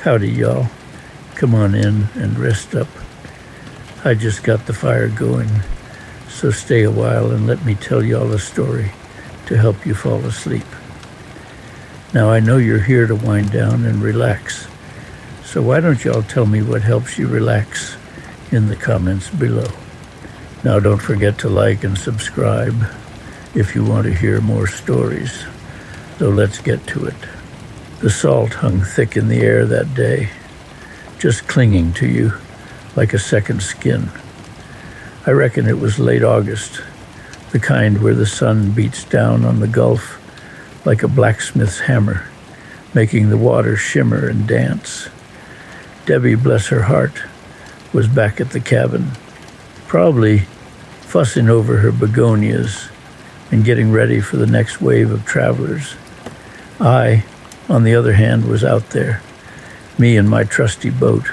Howdy, y'all. Come on in and rest up. I just got the fire going, so stay a while and let me tell y'all a story to help you fall asleep. Now, I know you're here to wind down and relax, so why don't y'all tell me what helps you relax in the comments below. Now, don't forget to like and subscribe if you want to hear more stories. So let's get to it. The salt hung thick in the air that day, just clinging to you like a second skin. I reckon it was late August, the kind where the sun beats down on the Gulf like a blacksmith's hammer, making the water shimmer and dance. Debbie, bless her heart, was back at the cabin, probably fussing over her begonias and getting ready for the next wave of travelers. I, on the other hand, was out there, me and my trusty boat,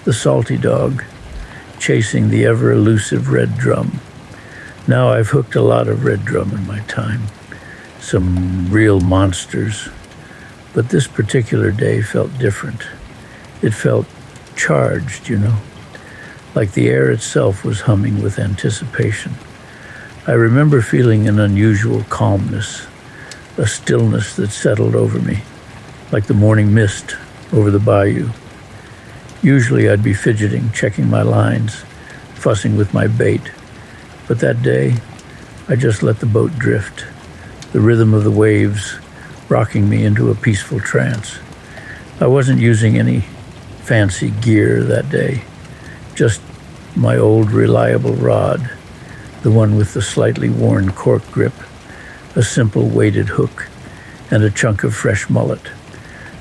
the salty dog, chasing the ever-elusive red drum. Now I've hooked a lot of red drum in my time, some real monsters, but this particular day felt different. It felt charged, like the air itself was humming with anticipation. I remember feeling an unusual calmness, a stillness that settled over me, like the morning mist over the bayou. Usually I'd be fidgeting, checking my lines, fussing with my bait, but that day I just let the boat drift, the rhythm of the waves rocking me into a peaceful trance. I wasn't using any fancy gear that day, just my old reliable rod, the one with the slightly worn cork grip, a simple weighted hook, and a chunk of fresh mullet.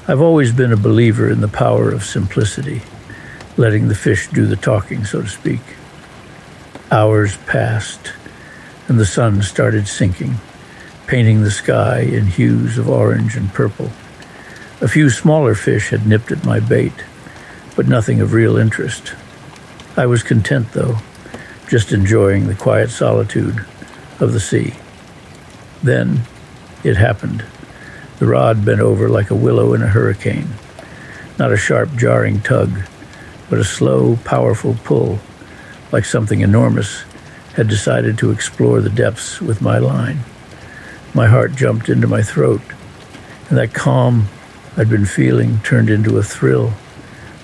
I've always been a believer in the power of simplicity, letting the fish do the talking, so to speak. Hours passed, and the sun started sinking, painting the sky in hues of orange and purple. A few smaller fish had nipped at my bait, but nothing of real interest. I was content, though, just enjoying the quiet solitude of the sea. Then it happened. The rod bent over like a willow in a hurricane. Not a sharp, jarring tug, but a slow, powerful pull, like something enormous had decided to explore the depths with my line. My heart jumped into my throat, and that calm I'd been feeling turned into a thrill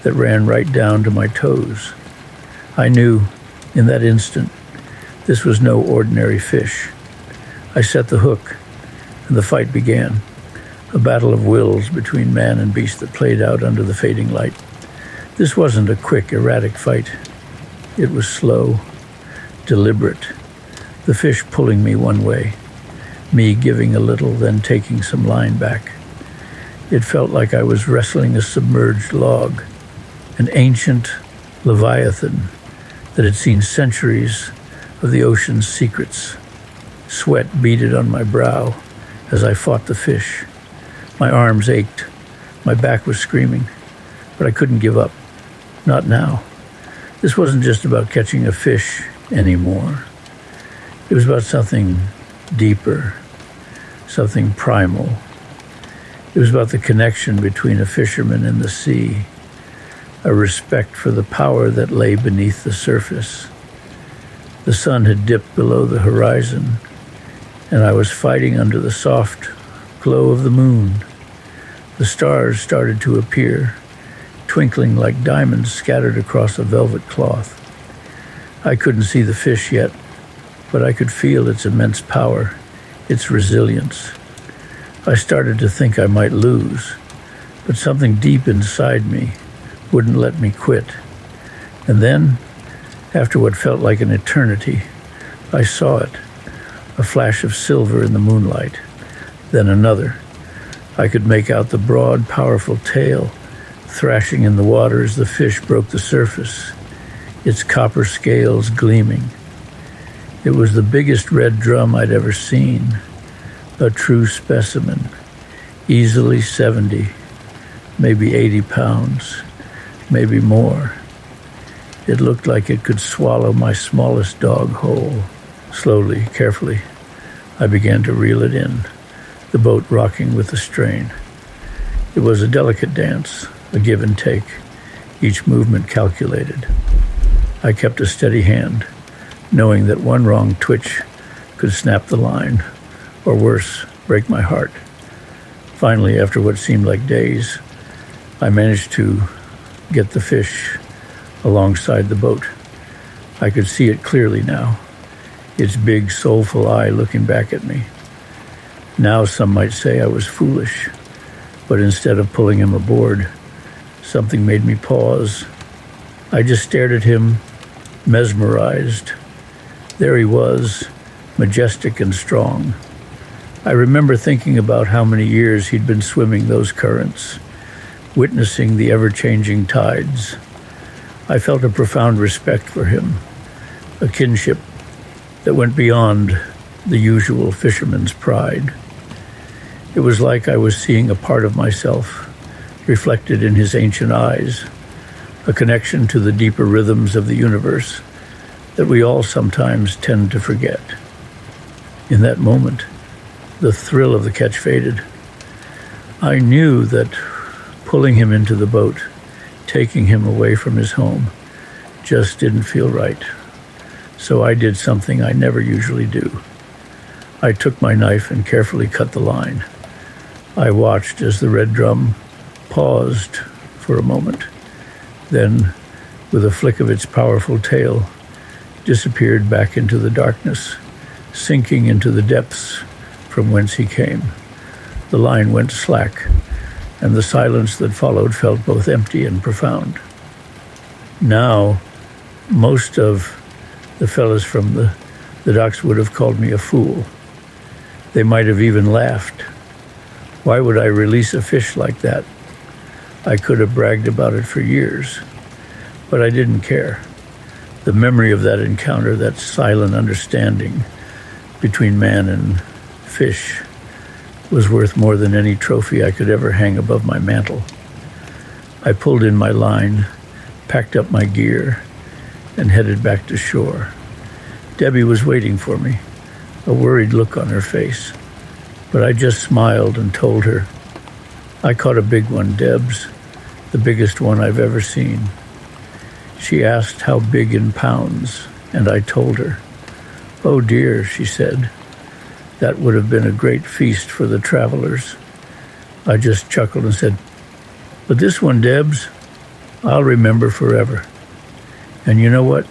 that ran right down to my toes. I knew, in that instant, this was no ordinary fish. I set the hook, and the fight began, a battle of wills between man and beast that played out under the fading light. This wasn't a quick, erratic fight. It was slow, deliberate, the fish pulling me one way, me giving a little, then taking some line back. It felt like I was wrestling a submerged log, an ancient leviathan that had seen centuries of the ocean's secrets. Sweat beaded on my brow as I fought the fish. My arms ached, my back was screaming, but I couldn't give up. Not now. This wasn't just about catching a fish anymore. It was about something deeper, something primal. It was about the connection between a fisherman and the sea, a respect for the power that lay beneath the surface. The sun had dipped below the horizon, and I was fighting under the soft glow of the moon. The stars started to appear, twinkling like diamonds scattered across a velvet cloth. I couldn't see the fish yet, but I could feel its immense power, its resilience. I started to think I might lose, but something deep inside me wouldn't let me quit. And then, after what felt like an eternity, I saw it, a flash of silver in the moonlight, then another. I could make out the broad, powerful tail thrashing in the water as the fish broke the surface, its copper scales gleaming. It was the biggest red drum I'd ever seen, a true specimen, easily 70, maybe 80 pounds, maybe more. It looked like it could swallow my smallest dog whole. Slowly, carefully, I began to reel it in, the boat rocking with the strain. It was a delicate dance, a give and take, each movement calculated. I kept a steady hand, knowing that one wrong twitch could snap the line, or worse, break my heart. Finally, after what seemed like days, I managed to get the fish alongside the boat. I could see it clearly now, its big, soulful eye looking back at me. Now some might say I was foolish, but instead of pulling him aboard, something made me pause. I just stared at him, mesmerized. There he was, majestic and strong. I remember thinking about how many years he'd been swimming those currents, witnessing the ever-changing tides. I felt a profound respect for him, a kinship that went beyond the usual fisherman's pride. It was like I was seeing a part of myself reflected in his ancient eyes, a connection to the deeper rhythms of the universe that we all sometimes tend to forget. In that moment, the thrill of the catch faded. I knew that pulling him into the boat, taking him away from his home, just didn't feel right. So I did something I never usually do. I took my knife and carefully cut the line. I watched as the red drum paused for a moment, then, with a flick of its powerful tail, disappeared back into the darkness, sinking into the depths from whence he came. The line went slack, and the silence that followed felt both empty and profound. Now, most of the fellas from the docks would have called me a fool. They might have even laughed. Why would I release a fish like that? I could have bragged about it for years, but I didn't care. The memory of that encounter, that silent understanding between man and fish, was worth more than any trophy I could ever hang above my mantle. I pulled in my line, packed up my gear, and headed back to shore. Debbie was waiting for me, a worried look on her face, but I just smiled and told her, "I caught a big one, Debs, the biggest one I've ever seen." She asked how big in pounds, and I told her. "Oh dear," she said, "that would have been a great feast for the travelers." I just chuckled and said, "But this one, Debs, I'll remember forever." And you know what?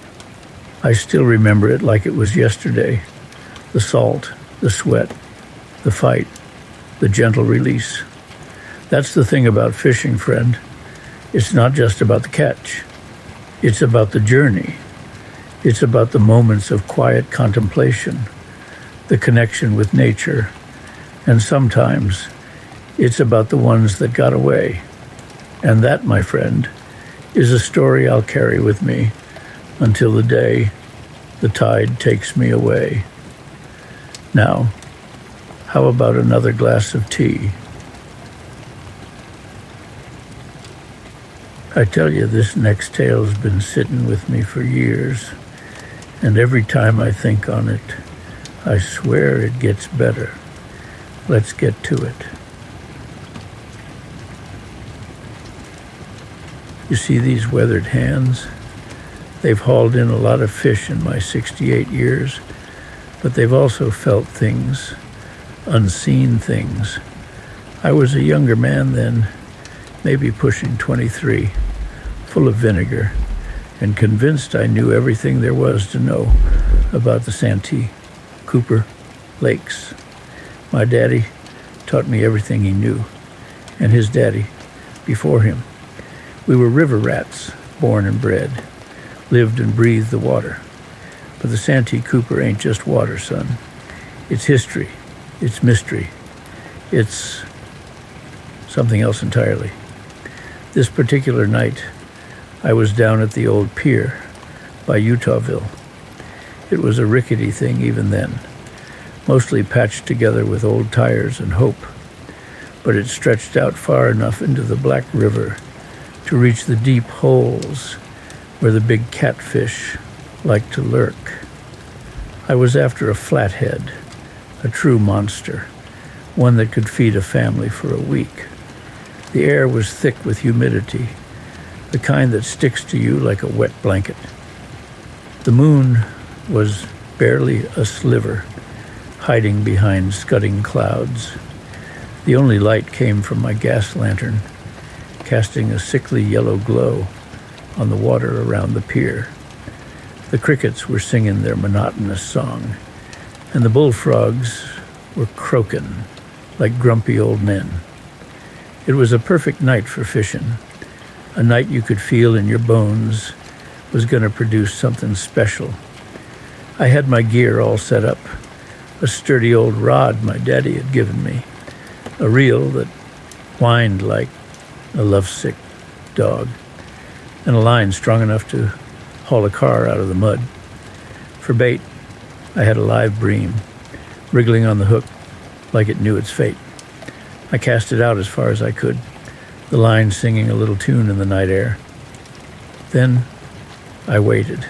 I still remember it like it was yesterday. The salt, the sweat, the fight, the gentle release. That's the thing about fishing, friend. It's not just about the catch. It's about the journey. It's about the moments of quiet contemplation, the connection with nature, and sometimes it's about the ones that got away. And that, my friend, is a story I'll carry with me until the day the tide takes me away. Now, how about another glass of tea? I tell you, this next tale's been sitting with me for years, and every time I think on it, I swear it gets better. Let's get to it. You see these weathered hands? They've hauled in a lot of fish in my 68 years, but they've also felt things, unseen things. I was a younger man then, maybe pushing 23, full of vinegar, and convinced I knew everything there was to know about the Santee, Cooper lakes. My daddy taught me everything he knew, and his daddy before him. We were river rats, born and bred, lived and breathed the water. But the Santee Cooper ain't just water, son. It's history, it's mystery, it's something else entirely. This particular night, I was down at the old pier by Utahville. It was a rickety thing even then, mostly patched together with old tires and hope, but it stretched out far enough into the Black River to reach the deep holes where the big catfish like to lurk. I was after a flathead, a true monster, one that could feed a family for a week. The air was thick with humidity, the kind that sticks to you like a wet blanket. The moon was barely a sliver, hiding behind scudding clouds. The only light came from my gas lantern, casting a sickly yellow glow on the water around the pier. The crickets were singing their monotonous song, and the bullfrogs were croaking like grumpy old men. It was a perfect night for fishing, a night you could feel in your bones was going to produce something special. I had my gear all set up, a sturdy old rod my daddy had given me, a reel that whined like a lovesick dog, and a line strong enough to haul a car out of the mud. For bait, I had a live bream, wriggling on the hook like it knew its fate. I cast it out as far as I could, the line singing a little tune in the night air. Then I waited.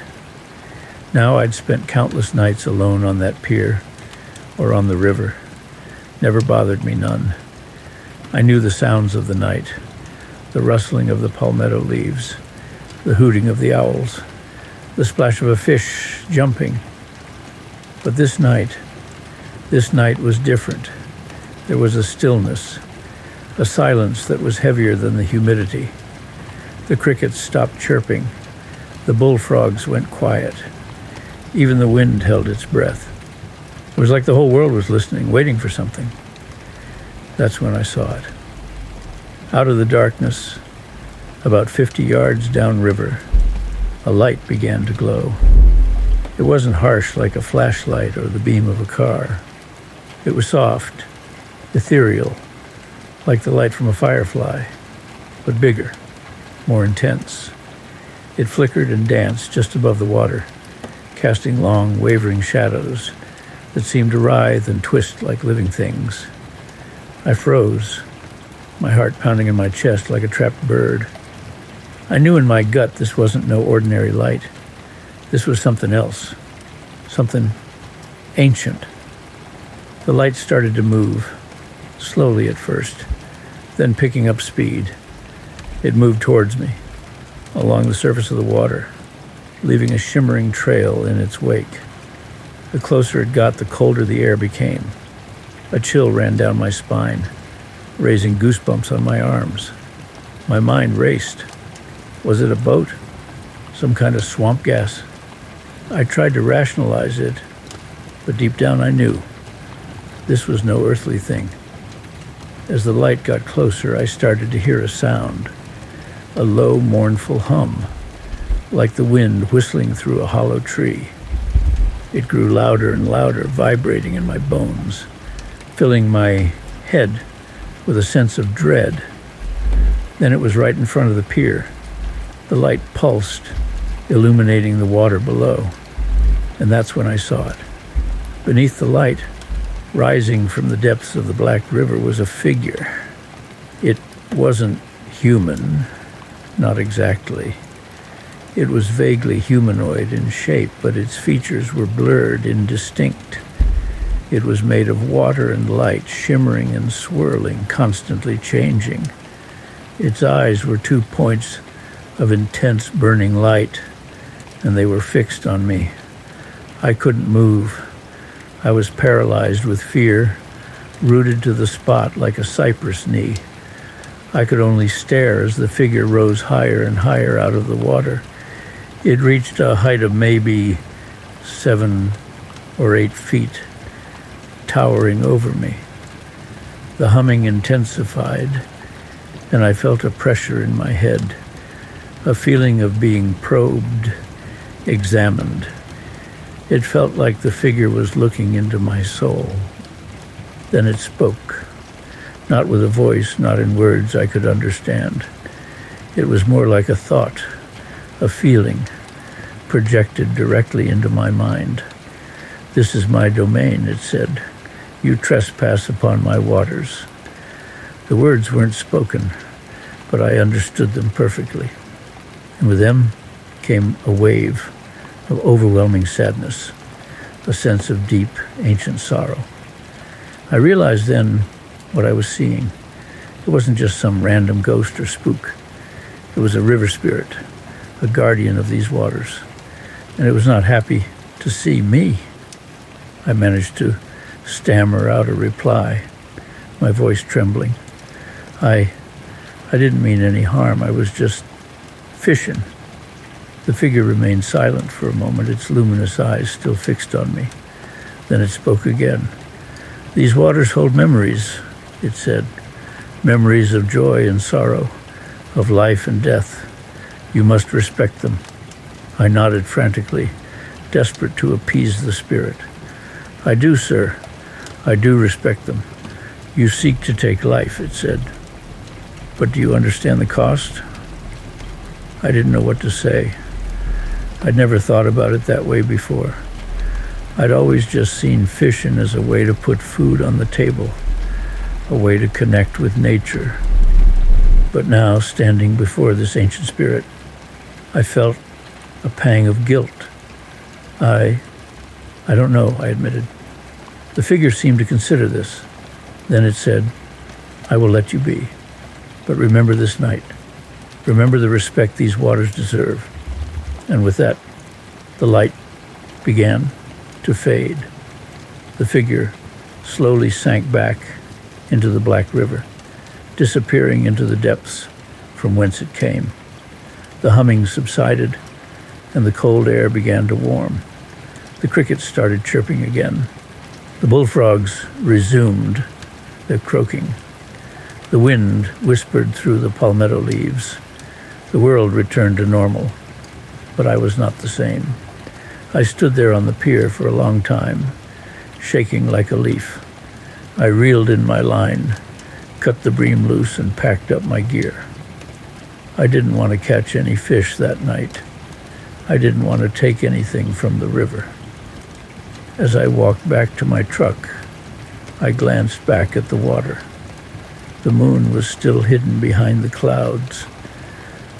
Now I'd spent countless nights alone on that pier or on the river. Never bothered me none. I knew the sounds of the night, the rustling of the palmetto leaves, the hooting of the owls, the splash of a fish jumping. But this night was different. There was a stillness, a silence that was heavier than the humidity. The crickets stopped chirping. The bullfrogs went quiet. Even the wind held its breath. It was like the whole world was listening, waiting for something. That's when I saw it. Out of the darkness, about 50 yards downriver, a light began to glow. It wasn't harsh like a flashlight or the beam of a car. It was soft, ethereal, like the light from a firefly, but bigger, more intense. It flickered and danced just above the water, casting long, wavering shadows that seemed to writhe and twist like living things. I froze, my heart pounding in my chest like a trapped bird. I knew in my gut this wasn't no ordinary light. This was something else, something ancient. The light started to move, slowly at first, then picking up speed. It moved towards me, along the surface of the water, leaving a shimmering trail in its wake. The closer it got, the colder the air became. A chill ran down my spine, raising goosebumps on my arms. My mind raced. Was it a boat? Some kind of swamp gas? I tried to rationalize it, but deep down I knew this was no earthly thing. As the light got closer, I started to hear a sound, a low, mournful hum, like the wind whistling through a hollow tree. It grew louder and louder, vibrating in my bones, filling my head with a sense of dread. Then it was right in front of the pier. The light pulsed, illuminating the water below, and that's when I saw it. Beneath the light, rising from the depths of the Black River, was a figure. It wasn't human, not exactly. It was vaguely humanoid in shape, but its features were blurred, indistinct. It was made of water and light, shimmering and swirling, constantly changing. Its eyes were 2 points of intense burning light, and they were fixed on me. I couldn't move. I was paralyzed with fear, rooted to the spot like a cypress knee. I could only stare as the figure rose higher and higher out of the water. It reached a height of maybe 7 or 8 feet, towering over me. The humming intensified, and I felt a pressure in my head, a feeling of being probed, examined. It felt like the figure was looking into my soul. Then it spoke, not with a voice, not in words I could understand. It was more like a thought, a feeling, projected directly into my mind. "This is my domain," it said. "You trespass upon my waters." The words weren't spoken, but I understood them perfectly. And with them came a wave of overwhelming sadness, a sense of deep, ancient sorrow. I realized then what I was seeing. It It wasn't just some random ghost or spook. It was a river spirit, a guardian of these waters. And it was not happy to see me. I managed to stammer out a reply, my voice trembling. I didn't mean any harm. I was just fishing. The figure remained silent for a moment, its luminous eyes still fixed on me. Then it spoke again. "These waters hold memories," it said, "memories of joy and sorrow, of life and death. You must respect them." I nodded frantically, desperate to appease the spirit. "I do, sir. I do respect them. You seek to take life," it said. "But do you understand the cost?" I didn't know what to say. I'd never thought about it that way before. I'd always just seen fishing as a way to put food on the table, a way to connect with nature. But now, standing before this ancient spirit, I felt a pang of guilt. I don't know, I admitted. The figure seemed to consider this. Then it said, "I will let you be. But remember this night. Remember the respect these waters deserve." And with that, the light began to fade. The figure slowly sank back into the black river, disappearing into the depths from whence it came. The humming subsided, and the cold air began to warm. The crickets started chirping again. The bullfrogs resumed their croaking. The wind whispered through the palmetto leaves. The world returned to normal, but I was not the same. I stood there on the pier for a long time, shaking like a leaf. I reeled in my line, cut the bream loose, and packed up my gear. I didn't want to catch any fish that night. I didn't want to take anything from the river. As I walked back to my truck, I glanced back at the water. The moon was still hidden behind the clouds,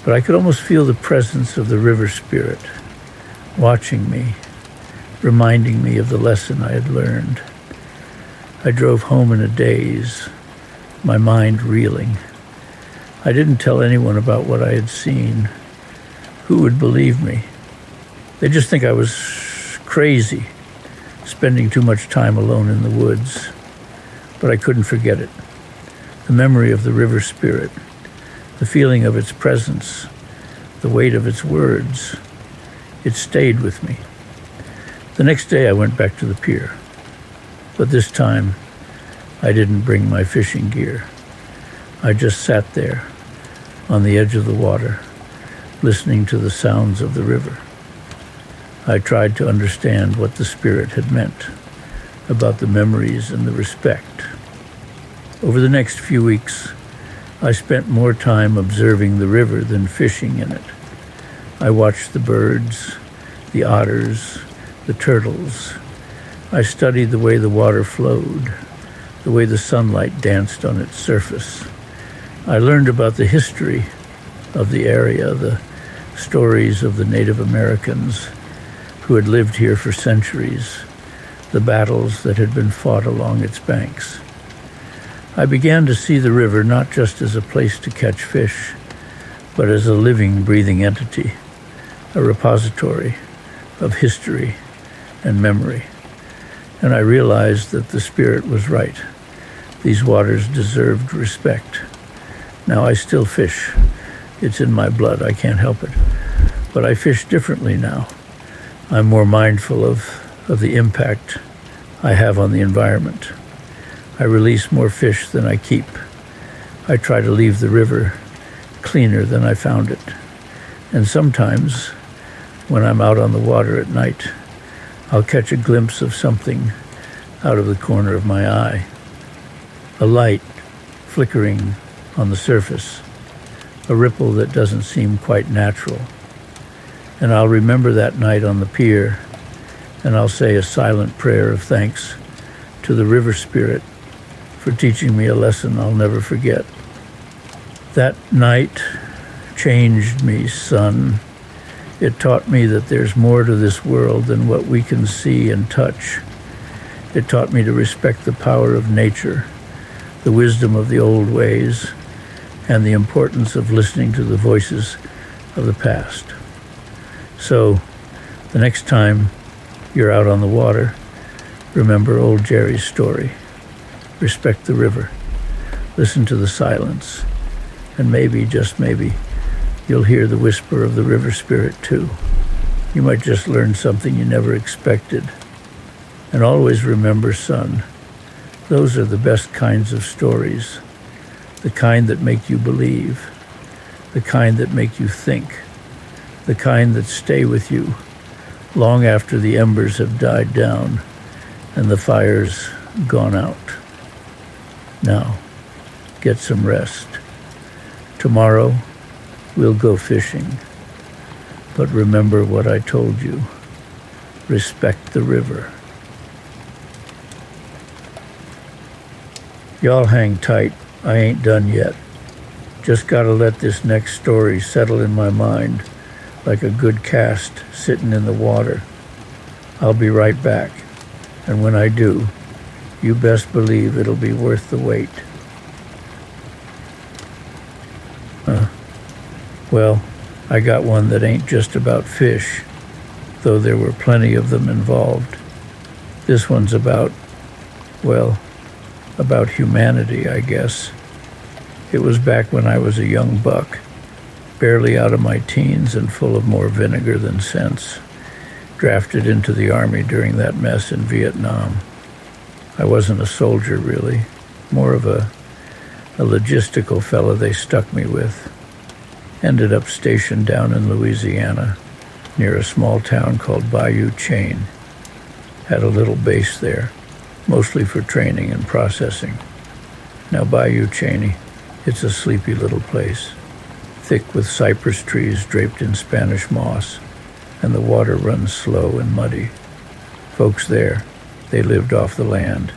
but I could almost feel the presence of the river spirit, watching me, reminding me of the lesson I had learned. I drove home in a daze, my mind reeling. I didn't tell anyone about what I had seen. Who would believe me? They'd just think I was crazy, spending too much time alone in the woods. But I couldn't forget it. The memory of the river spirit, the feeling of its presence, the weight of its words, it stayed with me. The next day I went back to the pier, but this time I didn't bring my fishing gear. I just sat there on the edge of the water, listening to the sounds of the river. I tried to understand what the spirit had meant about the memories and the respect. Over the next few weeks, I spent more time observing the river than fishing in it. I watched the birds, the otters, the turtles. I studied the way the water flowed, the way the sunlight danced on its surface. I learned about the history of the area, the stories of the Native Americans who had lived here for centuries, the battles that had been fought along its banks. I began to see the river not just as a place to catch fish, but as a living, breathing entity, a repository of history and memory. And I realized that the spirit was right. These waters deserved respect. Now I still fish. It's in my blood. I can't help it. But I fish differently now. I'm more mindful of the impact I have on the environment. I release more fish than I keep. I try to leave the river cleaner than I found it. And sometimes, when I'm out on the water at night, I'll catch a glimpse of something out of the corner of my eye. A light flickering on the surface, a ripple that doesn't seem quite natural. And I'll remember that night on the pier, and I'll say a silent prayer of thanks to the river spirit for teaching me a lesson I'll never forget. That night changed me, son. It taught me that there's more to this world than what we can see and touch. It taught me to respect the power of nature, the wisdom of the old ways, and the importance of listening to the voices of the past. So, the next time you're out on the water, remember old Jerry's story. Respect the river. Listen to the silence. And maybe, just maybe, you'll hear the whisper of the river spirit too. You might just learn something you never expected. And always remember, son, those are the best kinds of stories. The kind that make you believe. The kind that make you think. The kind that stay with you long after the embers have died down and the fire's gone out. Now, get some rest. Tomorrow, we'll go fishing. But remember what I told you. Respect the river. Y'all hang tight. I ain't done yet. Just gotta let this next story settle in my mind like a good cast sitting in the water. I'll be right back. And when I do, you best believe it'll be worth the wait. Well, I got one that ain't just about fish, though there were plenty of them involved. This one's about humanity, I guess. It was back when I was a young buck, barely out of my teens and full of more vinegar than sense, drafted into the Army during that mess in Vietnam. I wasn't a soldier, really, more of a logistical fella they stuck me with. Ended up stationed down in Louisiana, near a small town called Bayou Chain. Had a little base there, mostly for training and processing. Now Bayou Chain, it's a sleepy little place, thick with cypress trees draped in Spanish moss, and the water runs slow and muddy. Folks there, they lived off the land,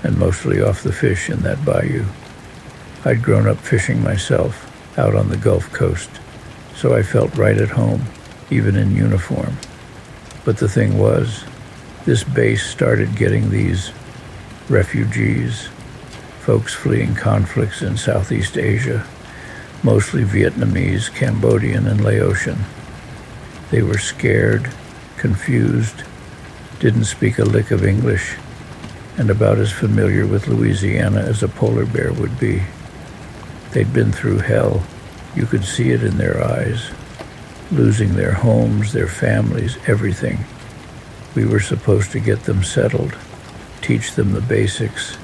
and mostly off the fish in that bayou. I'd grown up fishing myself, out on the Gulf Coast, so I felt right at home, even in uniform. But the thing was, this base started getting these refugees, folks fleeing conflicts in Southeast Asia, mostly Vietnamese, Cambodian, and Laotian. They were scared, confused, didn't speak a lick of English, and about as familiar with Louisiana as a polar bear would be. They'd been through hell. You could see it in their eyes, losing their homes, their families, everything. We were supposed to get them settled, teach them the basics,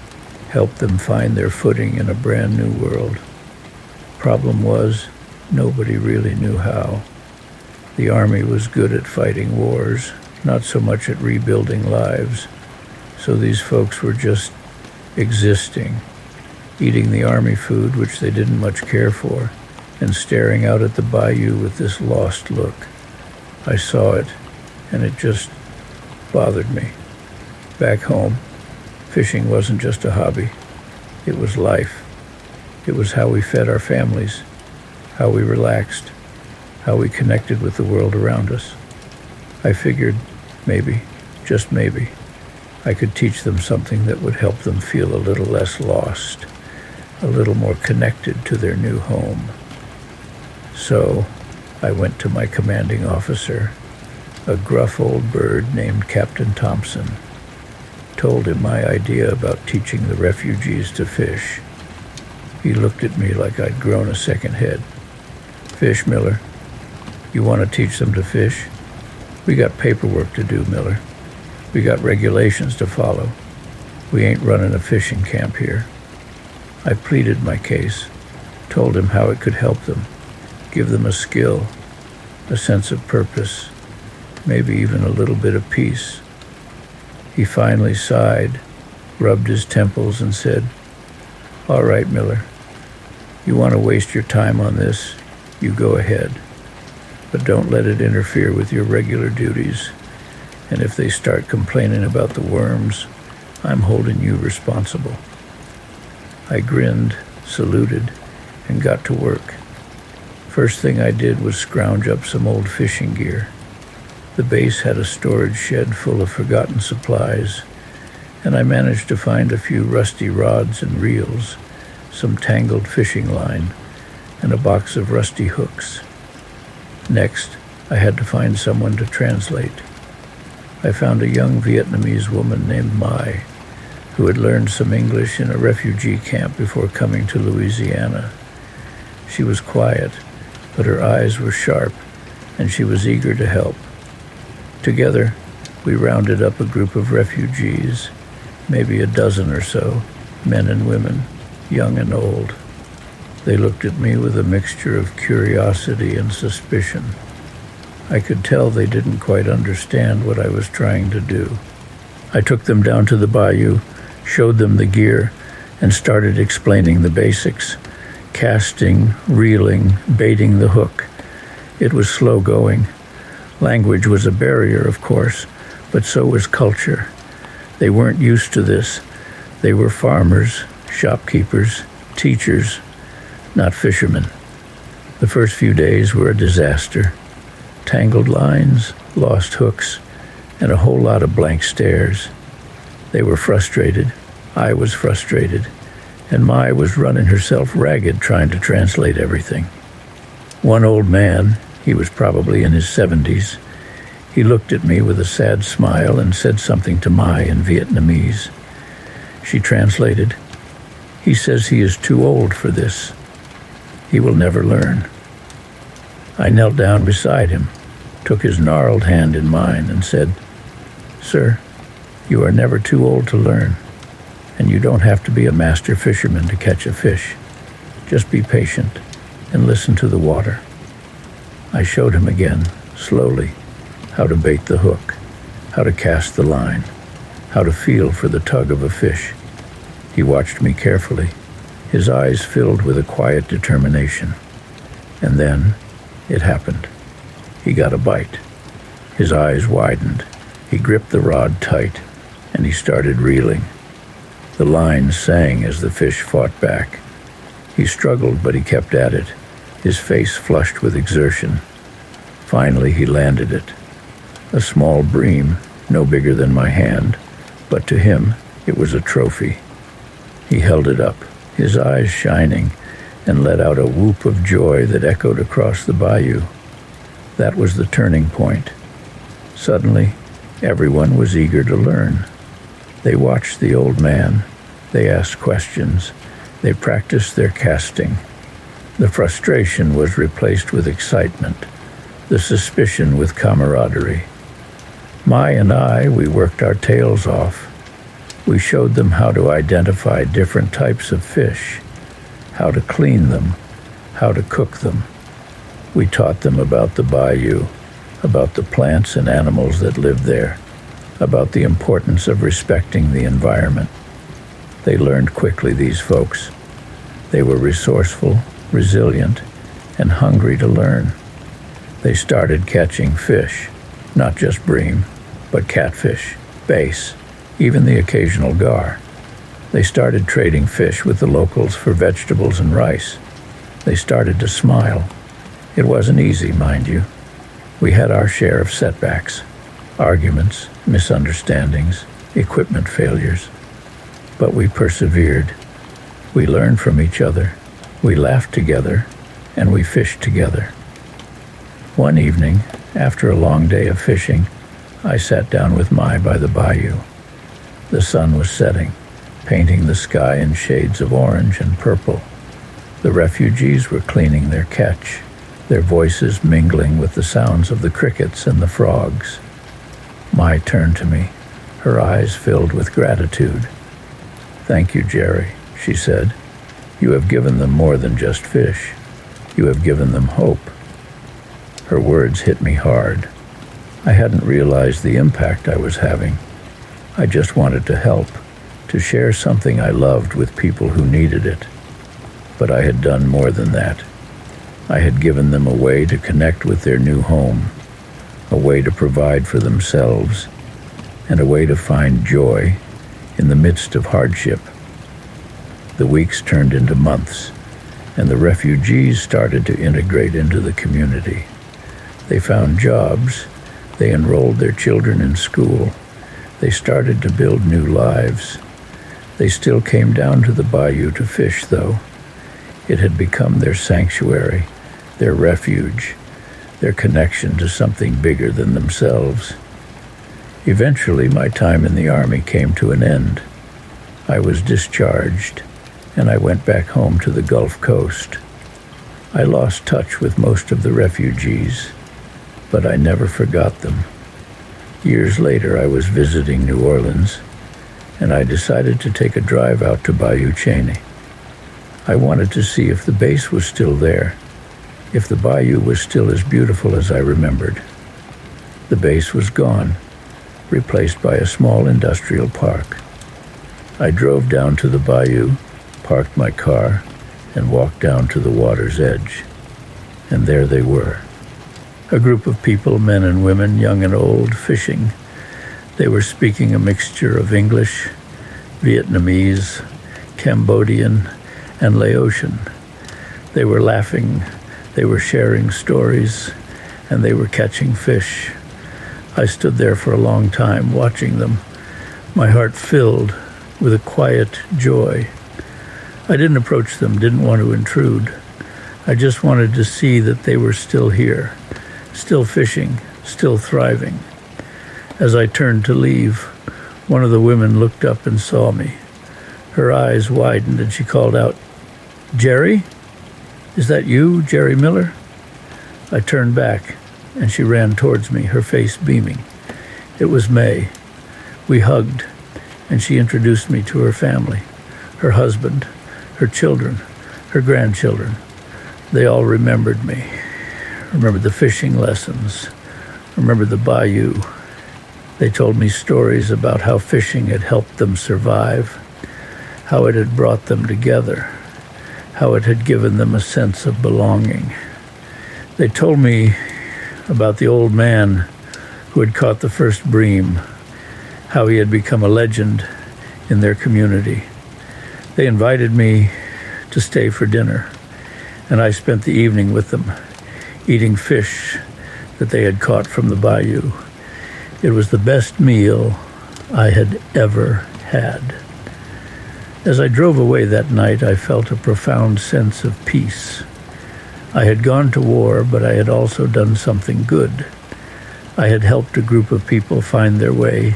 help them find their footing in a brand new world. Problem was, nobody really knew how. The Army was good at fighting wars, not so much at rebuilding lives. So these folks were just existing, eating the Army food, which they didn't much care for, and staring out at the bayou with this lost look. I saw it, and it just bothered me. Back home, fishing wasn't just a hobby. It was life. It was how we fed our families, how we relaxed, how we connected with the world around us. I figured maybe, just maybe, I could teach them something that would help them feel a little less lost, a little more connected to their new home. So I went to my commanding officer, a gruff old bird named Captain Thompson, told him my idea about teaching the refugees to fish. He looked at me like I'd grown a second head. Fish, Miller? You want to teach them to fish? We got paperwork to do, Miller. We got regulations to follow. We ain't running a fishing camp here. I pleaded my case, told him how it could help them, give them a skill, a sense of purpose, maybe even a little bit of peace. He finally sighed, rubbed his temples, and said, "All right, Miller, you want to waste your time on this, you go ahead. But don't let it interfere with your regular duties. And if they start complaining about the worms, I'm holding you responsible." I grinned, saluted, and got to work. First thing I did was scrounge up some old fishing gear. The base had a storage shed full of forgotten supplies, and I managed to find a few rusty rods and reels, some tangled fishing line, and a box of rusty hooks. Next, I had to find someone to translate. I found a young Vietnamese woman named Mai, who had learned some English in a refugee camp before coming to Louisiana. She was quiet, but her eyes were sharp, and she was eager to help. Together, we rounded up a group of refugees, maybe a dozen or so, men and women, young and old. They looked at me with a mixture of curiosity and suspicion. I could tell they didn't quite understand what I was trying to do. I took them down to the bayou, showed them the gear, and started explaining the basics: casting, reeling, baiting the hook. It was slow going. Language was a barrier, of course, but so was culture. They weren't used to this. They were farmers, shopkeepers, teachers, not fishermen. The first few days were a disaster. Tangled lines, lost hooks, and a whole lot of blank stares. They were frustrated. I was frustrated. And Mai was running herself ragged trying to translate everything. One old man, he was probably in his 70s, he looked at me with a sad smile and said something to Mai in Vietnamese. She translated, "He says he is too old for this. He will never learn." I knelt down beside him, took his gnarled hand in mine, and said, "Sir, you are never too old to learn, and you don't have to be a master fisherman to catch a fish. Just be patient and listen to the water." I showed him again, slowly, how to bait the hook, how to cast the line, how to feel for the tug of a fish. He watched me carefully, his eyes filled with a quiet determination. And then it happened. He got a bite. His eyes widened. He gripped the rod tight, and he started reeling. The line sang as the fish fought back. He struggled, but he kept at it, his face flushed with exertion. Finally, he landed it. A small bream, no bigger than my hand, but to him, it was a trophy. He held it up, his eyes shining, and let out a whoop of joy that echoed across the bayou. That was the turning point. Suddenly, everyone was eager to learn. They watched the old man. They asked questions. They practiced their casting. The frustration was replaced with excitement, the suspicion with camaraderie. Mai and I, we worked our tails off. We showed them how to identify different types of fish, how to clean them, how to cook them. We taught them about the bayou, about the plants and animals that lived there, about the importance of respecting the environment. They learned quickly, these folks. They were resourceful, resilient, and hungry to learn. They started catching fish, not just bream, but catfish, bass, even the occasional gar. They started trading fish with the locals for vegetables and rice. They started to smile. It wasn't easy, mind you. We had our share of setbacks, arguments, misunderstandings, equipment failures. But we persevered. We learned from each other. We laughed together, and we fished together. One evening, after a long day of fishing, I sat down with Mai by the bayou. The sun was setting, painting the sky in shades of orange and purple. The refugees were cleaning their catch, their voices mingling with the sounds of the crickets and the frogs. Mai turned to me, her eyes filled with gratitude. "Thank you, Jerry," she said. "You have given them more than just fish. You have given them hope." Her words hit me hard. I hadn't realized the impact I was having. I just wanted to help, to share something I loved with people who needed it. But I had done more than that. I had given them a way to connect with their new home, a way to provide for themselves, and a way to find joy in the midst of hardship. The weeks turned into months, and the refugees started to integrate into the community. They found jobs. They enrolled their children in school. They started to build new lives. They still came down to the bayou to fish, though. It had become their sanctuary, their refuge, their connection to something bigger than themselves. Eventually, my time in the Army came to an end. I was discharged, and I went back home to the Gulf Coast. I lost touch with most of the refugees, but I never forgot them. Years later, I was visiting New Orleans, and I decided to take a drive out to Bayou Cheney. I wanted to see if the base was still there, if the bayou was still as beautiful as I remembered. The base was gone, replaced by a small industrial park. I drove down to the bayou, parked my car, and walked down to the water's edge. And there they were. A group of people, men and women, young and old, fishing. They were speaking a mixture of English, Vietnamese, Cambodian, and Laotian. They were laughing, they were sharing stories, and they were catching fish. I stood there for a long time watching them, my heart filled with a quiet joy. I didn't approach them, didn't want to intrude. I just wanted to see that they were still here, still fishing, still thriving. As I turned to leave, one of the women looked up and saw me. Her eyes widened and she called out, "Jerry? Is that you, Jerry Miller?" I turned back and she ran towards me, her face beaming. It was May. We hugged, and she introduced me to her family, her husband, her children, her grandchildren. They all remembered me, remembered the fishing lessons, remembered the bayou. They told me stories about how fishing had helped them survive, how it had brought them together, how it had given them a sense of belonging. They told me about the old man who had caught the first bream, how he had become a legend in their community. They invited me to stay for dinner, and I spent the evening with them, eating fish that they had caught from the bayou. It was the best meal I had ever had. As I drove away that night, I felt a profound sense of peace. I had gone to war, but I had also done something good. I had helped a group of people find their way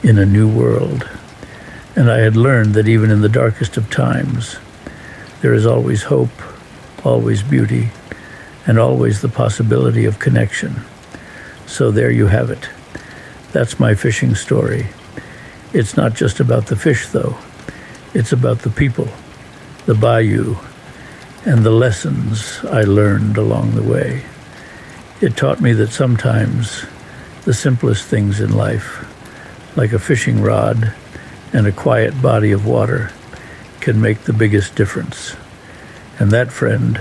in a new world. And I had learned that even in the darkest of times, there is always hope, always beauty, and always the possibility of connection. So there you have it. That's my fishing story. It's not just about the fish, though. It's about the people, the bayou, and the lessons I learned along the way. It taught me that sometimes the simplest things in life, like a fishing rod and a quiet body of water, can make the biggest difference. And that, friend,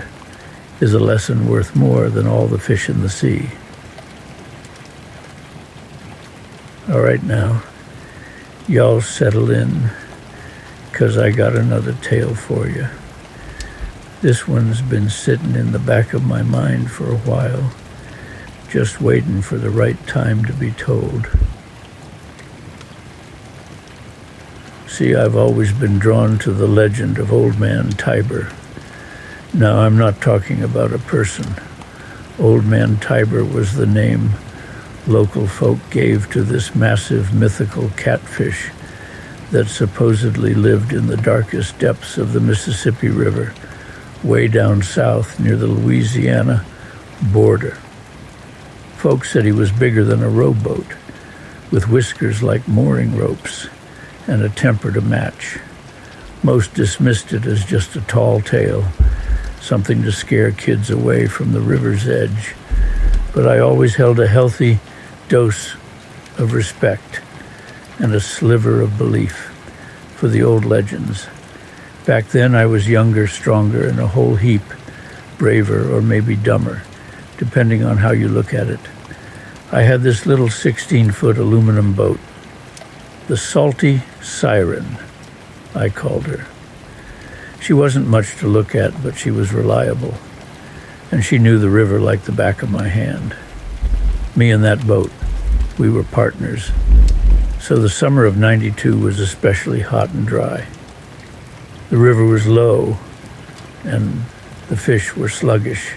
is a lesson worth more than all the fish in the sea. All right now, y'all settle in, 'cause I got another tale for you. This one's been sitting in the back of my mind for a while, just waiting for the right time to be told. See, I've always been drawn to the legend of Old Man Tiber. Now, I'm not talking about a person. Old Man Tiber was the name local folk gave to this massive mythical catfish that supposedly lived in the darkest depths of the Mississippi River, way down south near the Louisiana border. Folks said he was bigger than a rowboat, with whiskers like mooring ropes and a temper to match. Most dismissed it as just a tall tale, something to scare kids away from the river's edge. But I always held a healthy dose of respect and a sliver of belief for the old legends. Back then I was younger, stronger, and a whole heap braver or maybe dumber, depending on how you look at it. I had this little 16-foot aluminum boat, the Salty Siren, I called her. She wasn't much to look at, but she was reliable, and she knew the river like the back of my hand. Me and that boat, we were partners. So the summer of '92 was especially hot and dry. The river was low, and the fish were sluggish.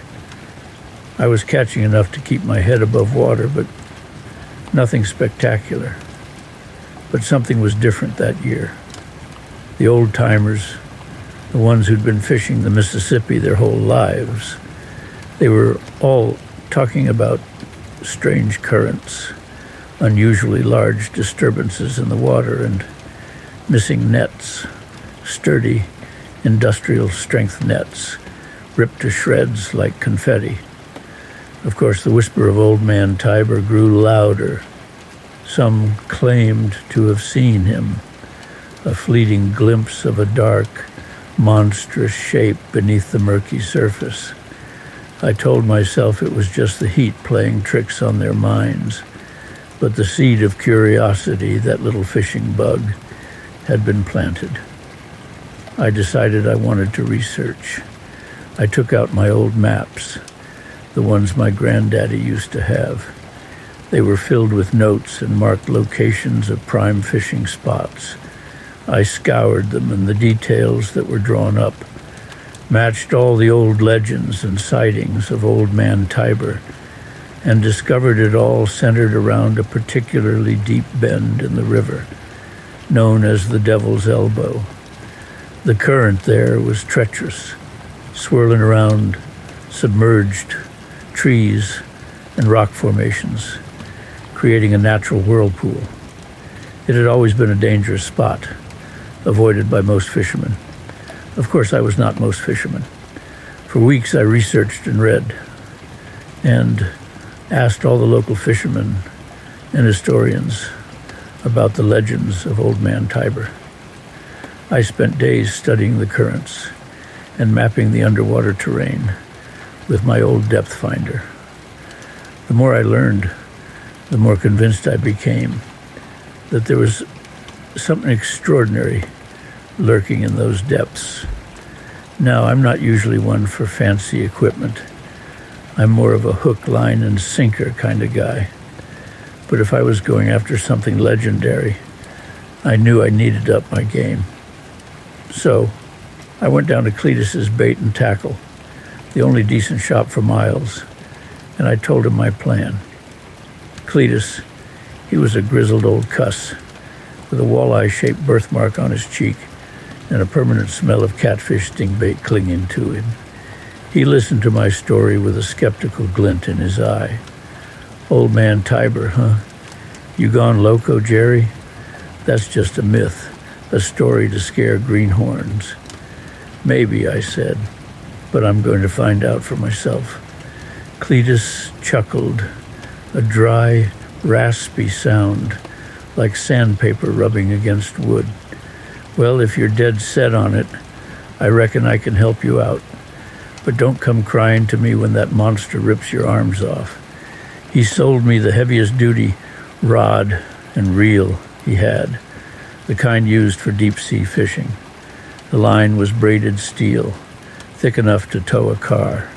I was catching enough to keep my head above water, but nothing spectacular. But something was different that year. The old-timers, the ones who'd been fishing the Mississippi their whole lives, they were all talking about strange currents, unusually large disturbances in the water, and missing nets, sturdy, industrial-strength nets, ripped to shreds like confetti. Of course, the whisper of Old Man Tiber grew louder. Some claimed to have seen him, a fleeting glimpse of a dark, monstrous shape beneath the murky surface. I told myself it was just the heat playing tricks on their minds, but the seed of curiosity, that little fishing bug, had been planted. I decided I wanted to research. I took out my old maps, the ones my granddaddy used to have. They were filled with notes and marked locations of prime fishing spots. I scoured them, and the details that were drawn up matched all the old legends and sightings of Old Man Tiber, and discovered it all centered around a particularly deep bend in the river, known as the Devil's Elbow. The current there was treacherous, swirling around submerged trees and rock formations, creating a natural whirlpool. It had always been a dangerous spot, avoided by most fishermen. Of course, I was not most fishermen. For weeks I researched and read, and asked all the local fishermen and historians about the legends of Old Man Tiber. I spent days studying the currents and mapping the underwater terrain with my old depth finder. The more I learned, the more convinced I became that there was something extraordinary lurking in those depths. Now, I'm not usually one for fancy equipment. I'm more of a hook, line, and sinker kind of guy. But if I was going after something legendary, I knew I needed up my game. So I went down to Cletus's Bait and Tackle, the only decent shop for miles, and I told him my plan. Cletus, he was a grizzled old cuss with a walleye-shaped birthmark on his cheek and a permanent smell of catfish stingbait clinging to him. He listened to my story with a skeptical glint in his eye. Old Man Tiber, huh? You gone loco, Jerry? That's just a myth, a story to scare greenhorns. Maybe, I said, but I'm going to find out for myself. Cletus chuckled, a dry, raspy sound, like sandpaper rubbing against wood. Well, if you're dead set on it, I reckon I can help you out. But don't come crying to me when that monster rips your arms off. He sold me the heaviest duty rod and reel he had, the kind used for deep-sea fishing. The line was braided steel, thick enough to tow a car.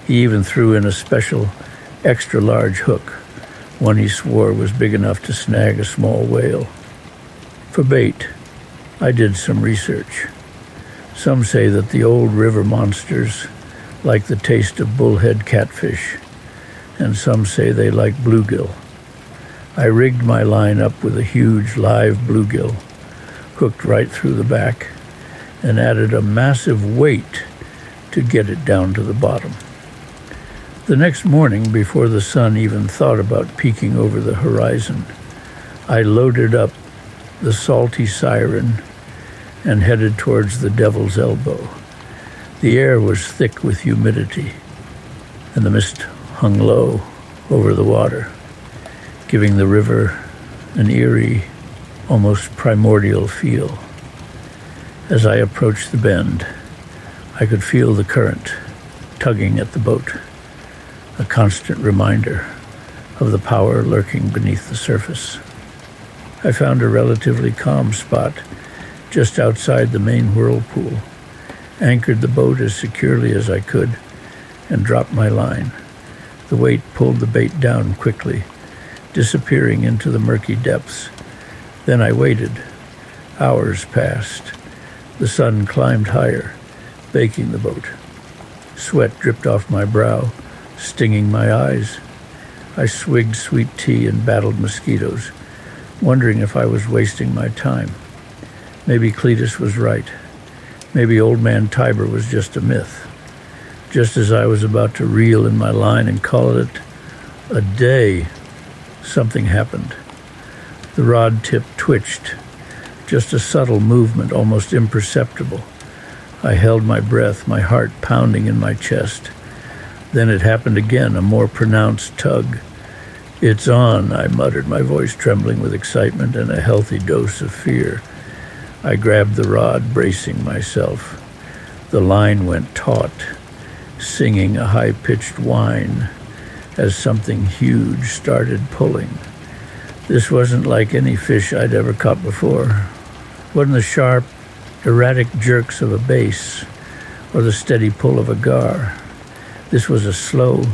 He even threw in a special, extra-large hook, one he swore was big enough to snag a small whale. For bait, I did some research. Some say that the old river monsters like the taste of bullhead catfish, and some say they like bluegill. I rigged my line up with a huge live bluegill, hooked right through the back, and added a massive weight to get it down to the bottom. The next morning, before the sun even thought about peeking over the horizon, I loaded up the salty siren and headed towards the Devil's Elbow. The air was thick with humidity, and the mist hung low over the water, giving the river an eerie, almost primordial feel. As I approached the bend, I could feel the current tugging at the boat, a constant reminder of the power lurking beneath the surface. I found a relatively calm spot just outside the main whirlpool, anchored the boat as securely as I could, and dropped my line. The weight pulled the bait down quickly, disappearing into the murky depths. Then I waited. Hours passed. The sun climbed higher, baking the boat. Sweat dripped off my brow, stinging my eyes. I swigged sweet tea and battled mosquitoes, wondering if I was wasting my time. Maybe Cletus was right. Maybe Old Man Tiber was just a myth. Just as I was about to reel in my line and call it a day, something happened. The rod tip twitched, just a subtle movement, almost imperceptible. I held my breath, my heart pounding in my chest. Then it happened again, a more pronounced tug. "It's on," I muttered, my voice trembling with excitement and a healthy dose of fear. I grabbed the rod, bracing myself. The line went taut, singing a high-pitched whine as something huge started pulling. This wasn't like any fish I'd ever caught before. It wasn't the sharp, erratic jerks of a bass or the steady pull of a gar. This was a slow,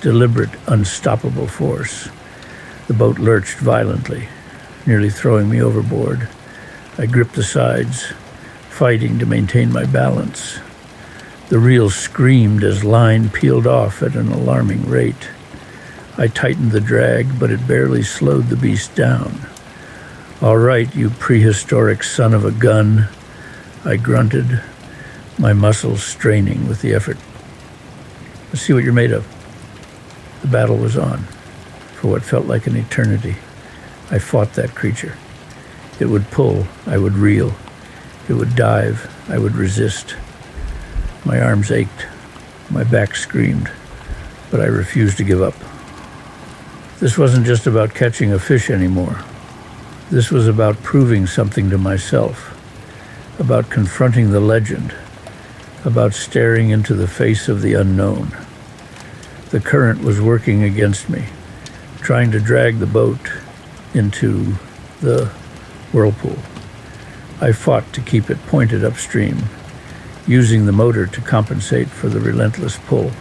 deliberate, unstoppable force. The boat lurched violently, nearly throwing me overboard. I gripped the sides, fighting to maintain my balance. The reel screamed as line peeled off at an alarming rate. I tightened the drag, but it barely slowed the beast down. "All right, you prehistoric son of a gun," I grunted, my muscles straining with the effort. "Let's see what you're made of." The battle was on. For what felt like an eternity, I fought that creature. It would pull, I would reel. It would dive, I would resist. My arms ached, my back screamed, but I refused to give up. This wasn't just about catching a fish anymore. This was about proving something to myself, about confronting the legend, about staring into the face of the unknown. The current was working against me, trying to drag the boat into the whirlpool. I fought to keep it pointed upstream, using the motor to compensate for the relentless pull.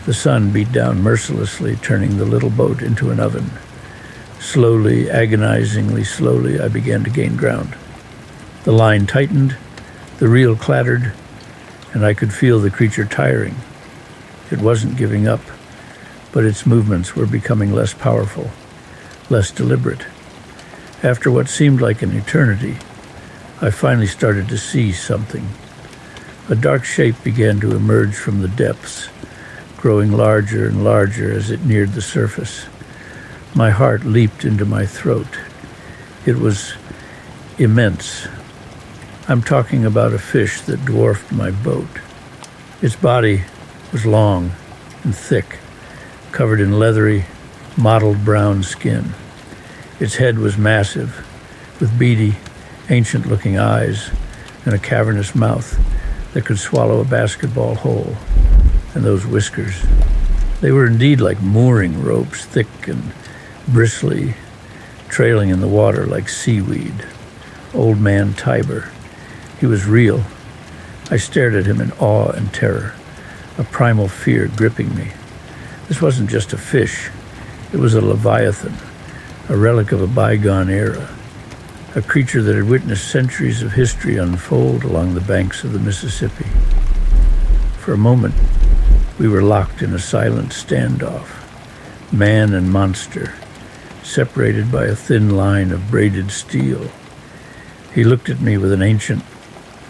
The sun beat down mercilessly, turning the little boat into an oven. Slowly, agonizingly slowly, I began to gain ground. The line tightened, the reel clattered, and I could feel the creature tiring. It wasn't giving up, but its movements were becoming less powerful, less deliberate. After what seemed like an eternity, I finally started to see something. A dark shape began to emerge from the depths, growing larger and larger as it neared the surface. My heart leaped into my throat. It was immense. I'm talking about a fish that dwarfed my boat. Its body was long and thick, covered in leathery, mottled brown skin. Its head was massive, with beady, ancient-looking eyes and a cavernous mouth that could swallow a basketball whole. And those whiskers, they were indeed like mooring ropes, thick and bristly, trailing in the water like seaweed. Old Man Tiber. He was real. I stared at him in awe and terror, a primal fear gripping me. This wasn't just a fish. It was a leviathan, a relic of a bygone era, a creature that had witnessed centuries of history unfold along the banks of the Mississippi. For a moment, we were locked in a silent standoff, man and monster, separated by a thin line of braided steel. He looked at me with an ancient,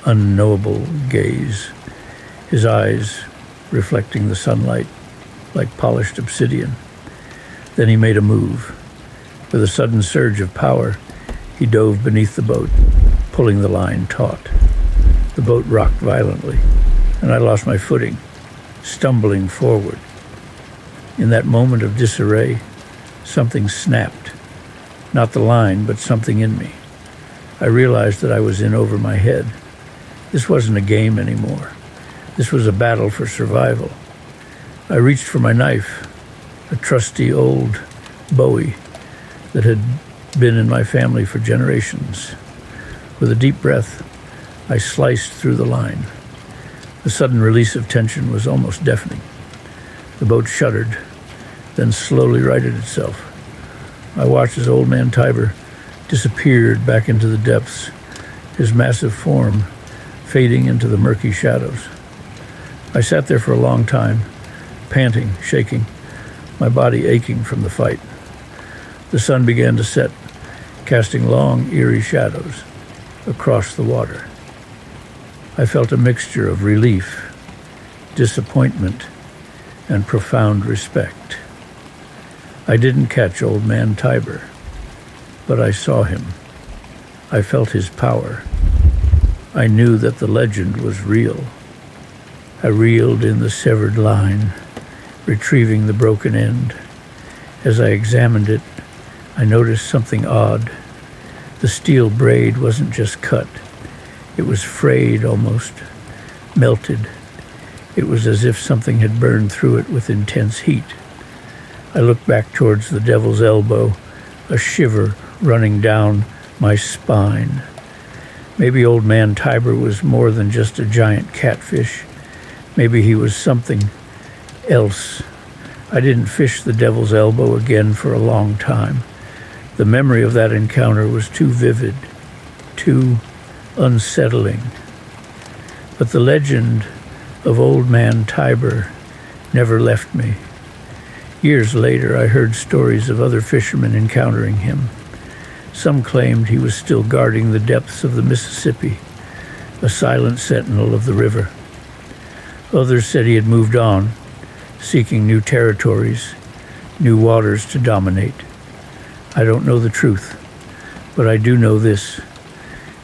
unknowable gaze, his eyes reflecting the sunlight like polished obsidian. Then he made a move. With a sudden surge of power, he dove beneath the boat, pulling the line taut. The boat rocked violently, and I lost my footing, stumbling forward. In that moment of disarray, something snapped. Not the line, but something in me. I realized that I was in over my head. This wasn't a game anymore. This was a battle for survival. I reached for my knife, a trusty old Bowie that had been in my family for generations. With a deep breath, I sliced through the line. The sudden release of tension was almost deafening. The boat shuddered, then slowly righted itself. I watched as Old Man Tiber disappeared back into the depths, his massive form fading into the murky shadows. I sat there for a long time, panting, shaking, my body aching from the fight. The sun began to set, casting long, eerie shadows across the water. I felt a mixture of relief, disappointment, and profound respect. I didn't catch old man Tiber, but I saw him. I felt his power. I knew that the legend was real. I reeled in the severed line, retrieving the broken end. As I examined it, I noticed something odd. The steel braid wasn't just cut. It was frayed almost, melted. It was as if something had burned through it with intense heat. I looked back towards the devil's elbow, a shiver running down my spine. Maybe old man Tiber was more than just a giant catfish. Maybe he was something else. I didn't fish the devil's elbow again for a long time. The memory of that encounter was too vivid, too unsettling. But the legend of old man Tiber never left me. Years later, I heard stories of other fishermen encountering him. Some claimed he was still guarding the depths of the Mississippi, a silent sentinel of the river. Others said he had moved on, seeking new territories, new waters to dominate. I don't know the truth, but I do know this.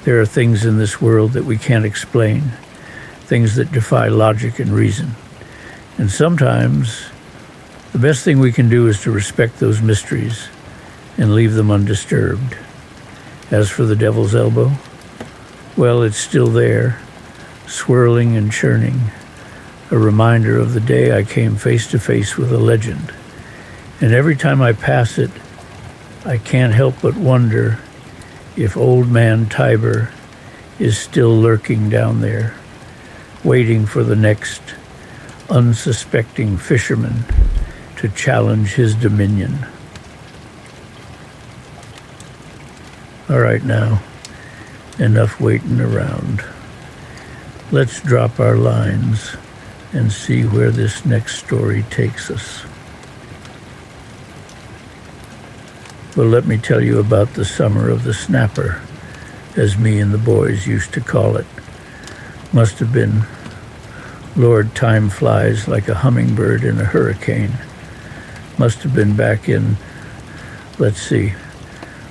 There are things in this world that we can't explain, things that defy logic and reason. And sometimes the best thing we can do is to respect those mysteries and leave them undisturbed. As for the devil's elbow, well, it's still there, swirling and churning, a reminder of the day I came face to face with a legend. And every time I pass it, I can't help but wonder if old man Tiber is still lurking down there, waiting for the next unsuspecting fisherman to challenge his dominion. All right now, enough waiting around. Let's drop our lines and see where this next story takes us. Well, let me tell you about the summer of the snapper, as me and the boys used to call it. Must have been, Lord, time flies like a hummingbird in a hurricane. Must have been back in, let's see,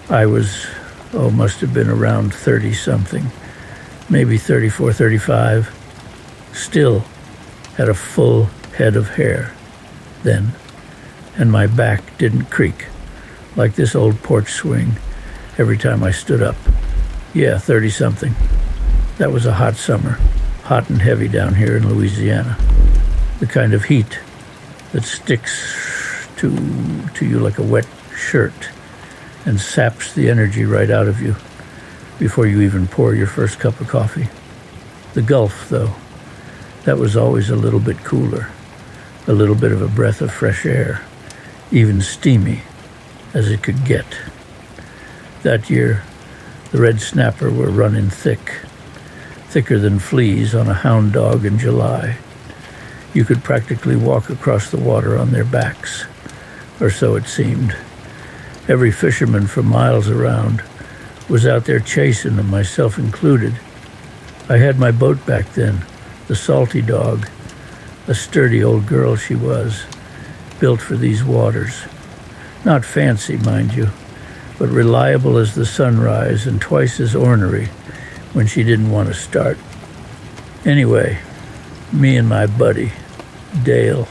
must have been around 30-something, maybe 34, 35. Still had a full head of hair then, and my back didn't creak like this old porch swing every time I stood up. Yeah, 30-something. That was a hot summer, hot and heavy down here in Louisiana. The kind of heat that sticks to you like a wet shirt and saps the energy right out of you before you even pour your first cup of coffee. The Gulf, though, that was always a little bit cooler, a little bit of a breath of fresh air, even steamy as it could get. That year, the red snapper were running thicker than fleas on a hound dog in July. You could practically walk across the water on their backs, or so it seemed. Every fisherman for miles around was out there chasing them, myself included. I had my boat back then, the Salty Dog, a sturdy old girl she was, built for these waters. Not fancy, mind you, but reliable as the sunrise and twice as ornery when she didn't want to start. Anyway, me and my buddy, Dale.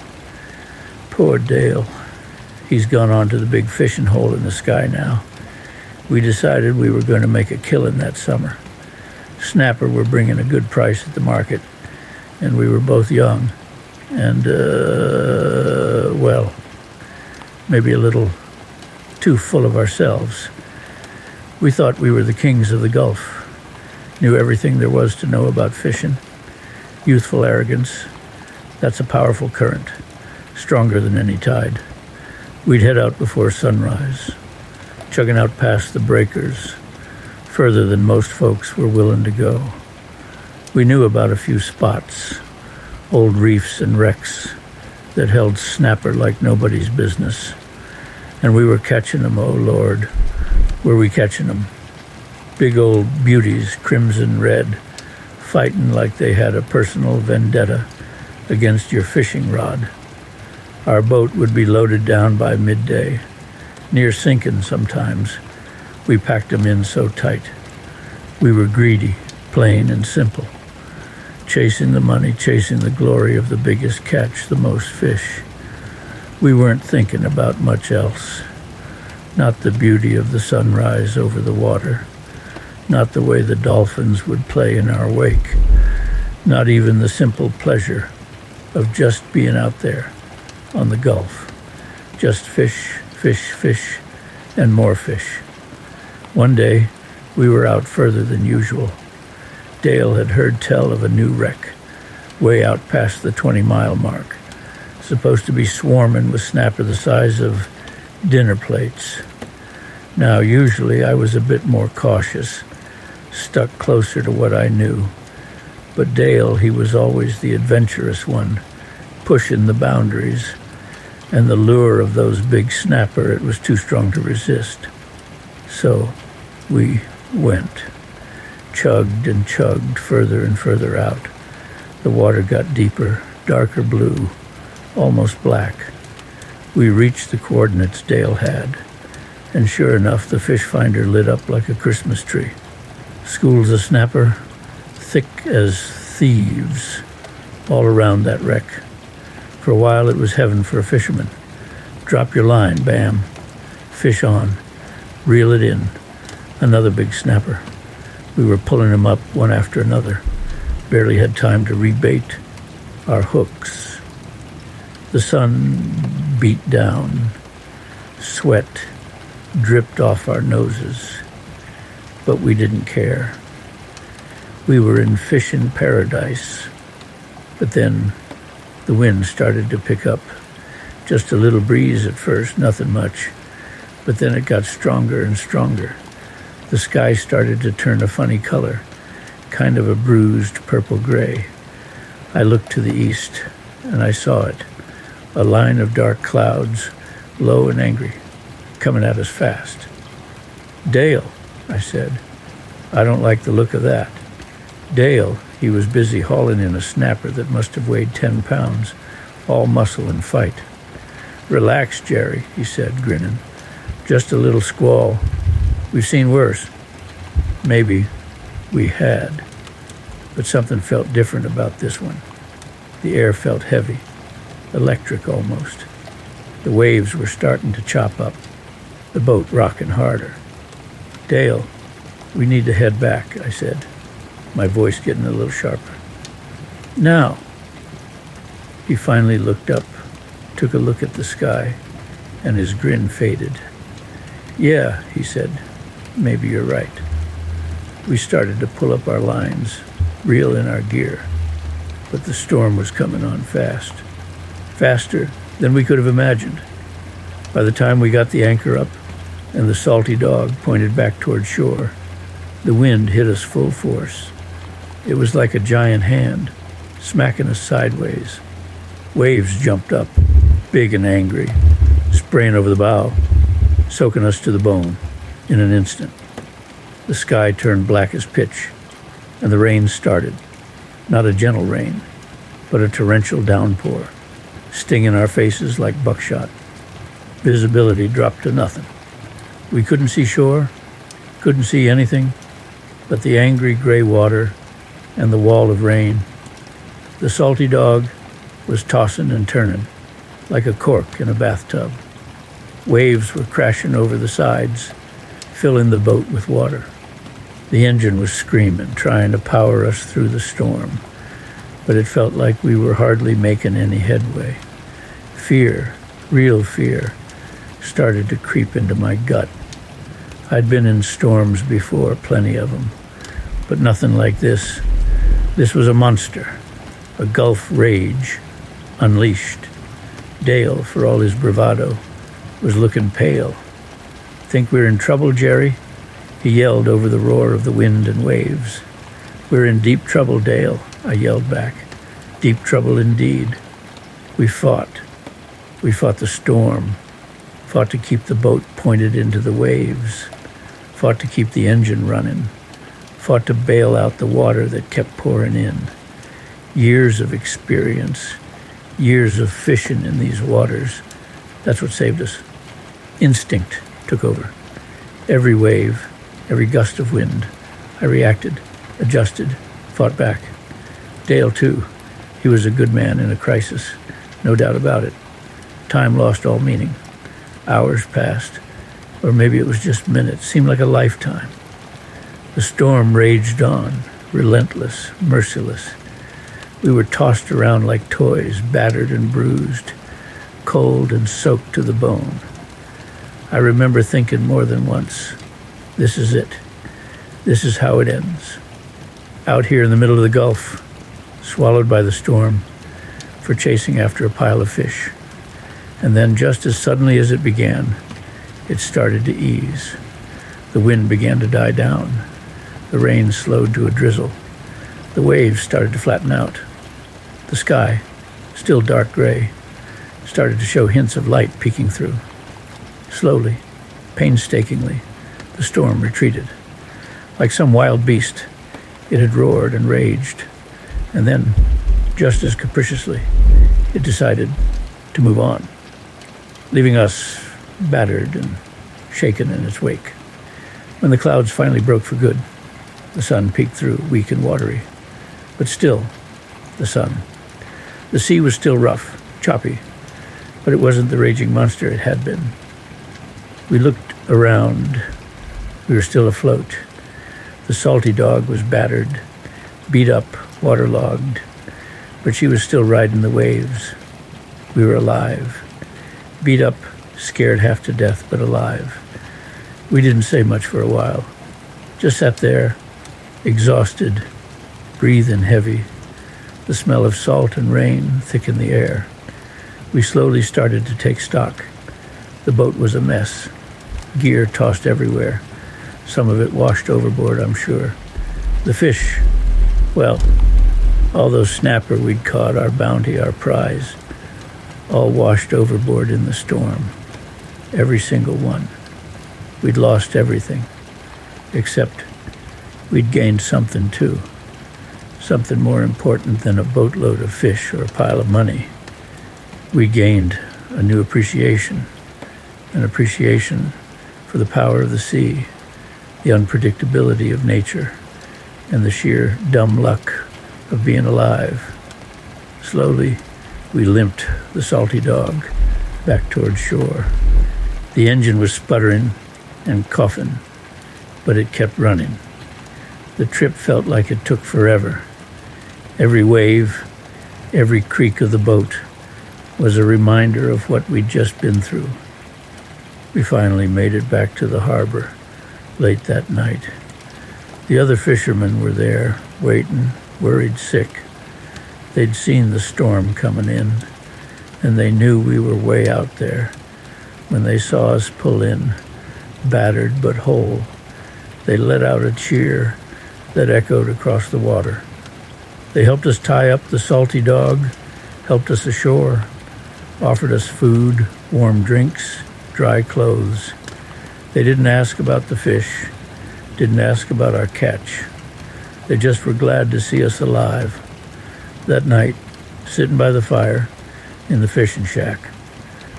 Poor Dale. He's gone on to the big fishing hole in the sky now. We decided we were going to make a killing that summer. Snapper were bringing a good price at the market, and we were both young and, maybe a little too full of ourselves. We thought we were the kings of the Gulf, knew everything there was to know about fishing. Youthful arrogance, that's a powerful current, stronger than any tide. We'd head out before sunrise, chugging out past the breakers, further than most folks were willing to go. We knew about a few spots, old reefs and wrecks that held snapper like nobody's business. And we were catching them, oh Lord, were we catching them? Big old beauties, crimson red, fighting like they had a personal vendetta against your fishing rod. Our boat would be loaded down by midday, near sinking sometimes. We packed them in so tight. We were greedy, plain and simple, chasing the money, chasing the glory of the biggest catch, the most fish. We weren't thinking about much else. Not the beauty of the sunrise over the water, not the way the dolphins would play in our wake, not even the simple pleasure of just being out there on the Gulf. Just fish, fish, fish, and more fish. One day, we were out further than usual. Dale had heard tell of a new wreck, way out past the 20-mile mark, supposed to be swarming with snapper the size of dinner plates. Now, usually I was a bit more cautious, stuck closer to what I knew. But Dale, he was always the adventurous one, pushing the boundaries, and the lure of those big snapper, it was too strong to resist. So we went, chugged and chugged further and further out. The water got deeper, darker blue, almost black. We reached the coordinates Dale had, and sure enough, the fish finder lit up like a Christmas tree. Schools of snapper, thick as thieves, all around that wreck. For a while it was heaven for a fisherman. Drop your line, bam. Fish on. Reel it in. Another big snapper. We were pulling them up one after another. Barely had time to rebait our hooks. The sun beat down. Sweat dripped off our noses. But we didn't care. We were in fishing paradise. But then the wind started to pick up. Just a little breeze at first, nothing much. But then it got stronger and stronger. The sky started to turn a funny color, kind of a bruised purple-gray. I looked to the east, and I saw it, a line of dark clouds, low and angry, coming at us fast. "Dale," I said, "I don't like the look of that." Dale, he was busy hauling in a snapper that must have weighed 10 pounds, all muscle and fight. "Relax, Jerry," he said, grinning. "Just a little squall. We've seen worse." Maybe we had, but something felt different about this one. The air felt heavy, electric almost. The waves were starting to chop up, the boat rocking harder. "Dale, we need to head back," I said, my voice getting a little sharper. "Now." He finally looked up, took a look at the sky, and his grin faded. "Yeah," he said, "maybe you're right." We started to pull up our lines, reel in our gear, but the storm was coming on fast, faster than we could have imagined. By the time we got the anchor up and the salty dog pointed back toward shore, the wind hit us full force. It was like a giant hand, smacking us sideways. Waves jumped up, big and angry, spraying over the bow, soaking us to the bone in an instant. The sky turned black as pitch, and the rain started. Not a gentle rain, but a torrential downpour, stinging our faces like buckshot. Visibility dropped to nothing. We couldn't see shore, couldn't see anything but the angry gray water and the wall of rain. The salty dog was tossing and turning like a cork in a bathtub. Waves were crashing over the sides, filling the boat with water. The engine was screaming, trying to power us through the storm, but it felt like we were hardly making any headway. Fear, real fear, started to creep into my gut. I'd been in storms before, plenty of them, but nothing like this. This was a monster, a Gulf rage, unleashed. Dale, for all his bravado, was looking pale. "Think we're in trouble, Jerry?" he yelled over the roar of the wind and waves. "We're in deep trouble, Dale," I yelled back. "Deep trouble indeed. We fought. We fought the storm, fought to keep the boat pointed into the waves, fought to keep the engine running, fought to bail out the water that kept pouring in. Years of experience, years of fishing in these waters, that's what saved us. Instinct took over. Every wave, every gust of wind, I reacted, adjusted, fought back. Dale, too. He was a good man in a crisis, no doubt about it. Time lost all meaning. Hours passed, or maybe it was just minutes, seemed like a lifetime. The storm raged on, relentless, merciless. We were tossed around like toys, battered and bruised, cold and soaked to the bone. I remember thinking more than once, this is it. This is how it ends. Out here in the middle of the Gulf, swallowed by the storm, for chasing after a pile of fish. And then just as suddenly as it began, it started to ease. The wind began to die down. The rain slowed to a drizzle. The waves started to flatten out. The sky, still dark gray, started to show hints of light peeking through. Slowly, painstakingly, the storm retreated. Like some wild beast, it had roared and raged, and then, just as capriciously, it decided to move on, leaving us battered and shaken in its wake. When the clouds finally broke for good, the sun peeked through, weak and watery, but still the sun. The sea was still rough, choppy, but it wasn't the raging monster it had been. We looked around. We were still afloat. The salty dog was battered, beat up, waterlogged, but she was still riding the waves. We were alive. Beat up, scared half to death, but alive. We didn't say much for a while. Just sat there, exhausted, breathing heavy. The smell of salt and rain thick in the air. We slowly started to take stock. The boat was a mess. Gear tossed everywhere. Some of it washed overboard, I'm sure. The fish, well, all those snapper we'd caught, our bounty, our prize, all washed overboard in the storm. Every single one. We'd lost everything, except we'd gained something too. Something more important than a boatload of fish or a pile of money. We gained a new appreciation, an appreciation for the power of the sea, the unpredictability of nature, and the sheer dumb luck of being alive. Slowly, we limped the salty dog back toward shore. The engine was sputtering and coughing, but it kept running. The trip felt like it took forever. Every wave, every creak of the boat was a reminder of what we'd just been through. We finally made it back to the harbor late that night. The other fishermen were there, waiting, worried sick. They'd seen the storm coming in, and they knew we were way out there. When they saw us pull in, battered but whole, they let out a cheer that echoed across the water. They helped us tie up the salty dog, helped us ashore, offered us food, warm drinks, dry clothes. They didn't ask about the fish, didn't ask about our catch. They just were glad to see us alive. That night, sitting by the fire in the fishing shack,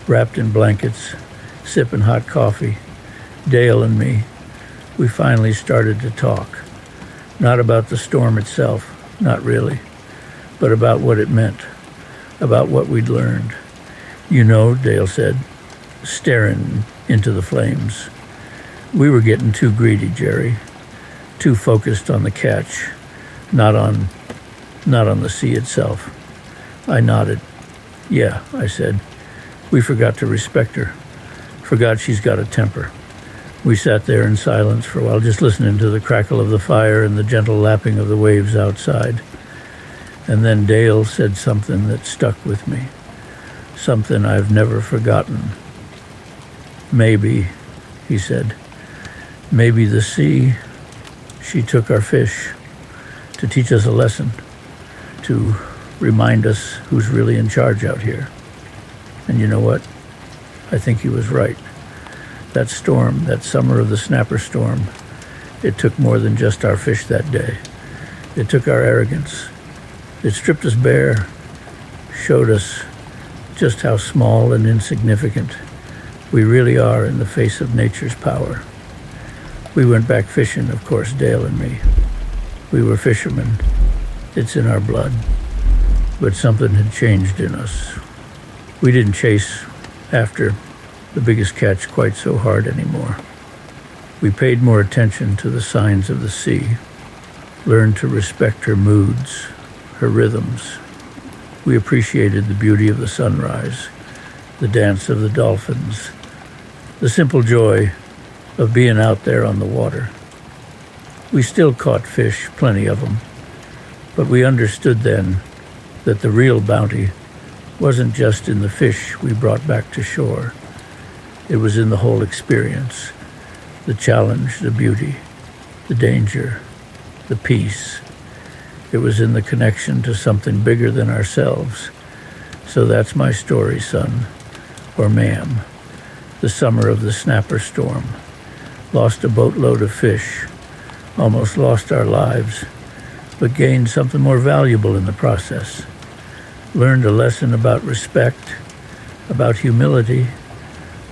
wrapped in blankets, sipping hot coffee, Dale and me, we finally started to talk. Not about the storm itself, not really, but about what it meant, about what we'd learned. You know, Dale said, staring into the flames. We were getting too greedy, Jerry, too focused on the catch, not on the sea itself. I nodded. Yeah, I said. We forgot to respect her. Forgot she's got a temper. We sat there in silence for a while, just listening to the crackle of the fire and the gentle lapping of the waves outside. And then Dale said something that stuck with me, something I've never forgotten. Maybe, he said, maybe the sea, she took our fish, to teach us a lesson, to remind us who's really in charge out here. And you know what? I think he was right. That storm, that summer of the snapper storm, it took more than just our fish that day. It took our arrogance. It stripped us bare, showed us just how small and insignificant we really are in the face of nature's power. We went back fishing, of course, Dale and me. We were fishermen. It's in our blood. But something had changed in us. We didn't chase after the biggest catch quite so hard anymore. We paid more attention to the signs of the sea, learned to respect her moods, her rhythms. We appreciated the beauty of the sunrise, the dance of the dolphins, the simple joy of being out there on the water. We still caught fish, plenty of them, but we understood then that the real bounty wasn't just in the fish we brought back to shore. It was in the whole experience, the challenge, the beauty, the danger, the peace. It was in the connection to something bigger than ourselves. So that's my story, son, or ma'am. The summer of the snapper storm. Lost a boatload of fish, almost lost our lives, but gained something more valuable in the process. Learned a lesson about respect, about humility,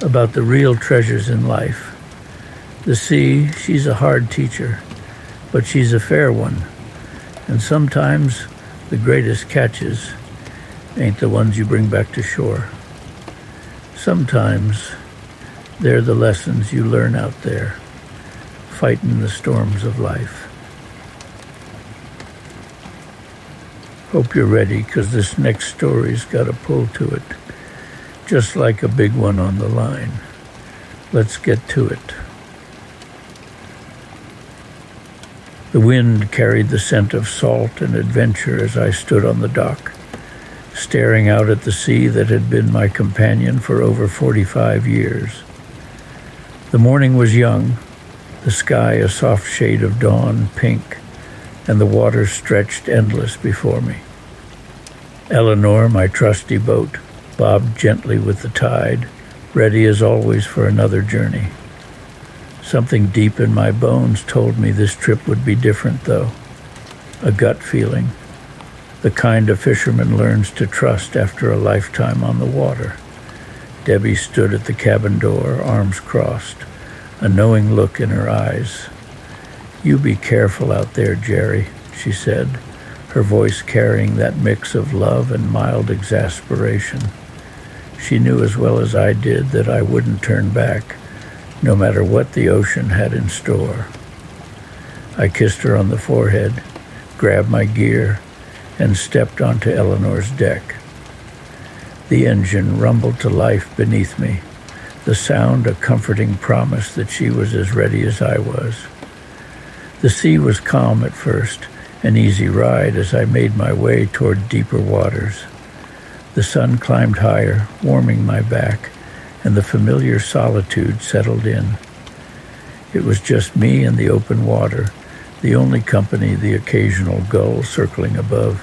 about the real treasures in life. The sea, she's a hard teacher, but she's a fair one. And sometimes the greatest catches ain't the ones you bring back to shore. Sometimes they're the lessons you learn out there, fighting the storms of life. Hope you're ready, 'cause this next story's got a pull to it, just like a big one on the line. Let's get to it. The wind carried the scent of salt and adventure as I stood on the dock, staring out at the sea that had been my companion for over 45 years. The morning was young, the sky a soft shade of dawn, pink, and the water stretched endless before me. Eleanor, my trusty boat, bobbed gently with the tide, ready as always for another journey. Something deep in my bones told me this trip would be different, though. A gut feeling, the kind a fisherman learns to trust after a lifetime on the water. Debbie stood at the cabin door, arms crossed, a knowing look in her eyes. "You be careful out there, Jerry," she said, her voice carrying that mix of love and mild exasperation. She knew as well as I did that I wouldn't turn back, no matter what the ocean had in store. I kissed her on the forehead, grabbed my gear, and stepped onto Eleanor's deck. The engine rumbled to life beneath me, the sound a comforting promise that she was as ready as I was. The sea was calm at first, an easy ride as I made my way toward deeper waters. The sun climbed higher, warming my back, and the familiar solitude settled in. It was just me and the open water, the only company the occasional gull circling above.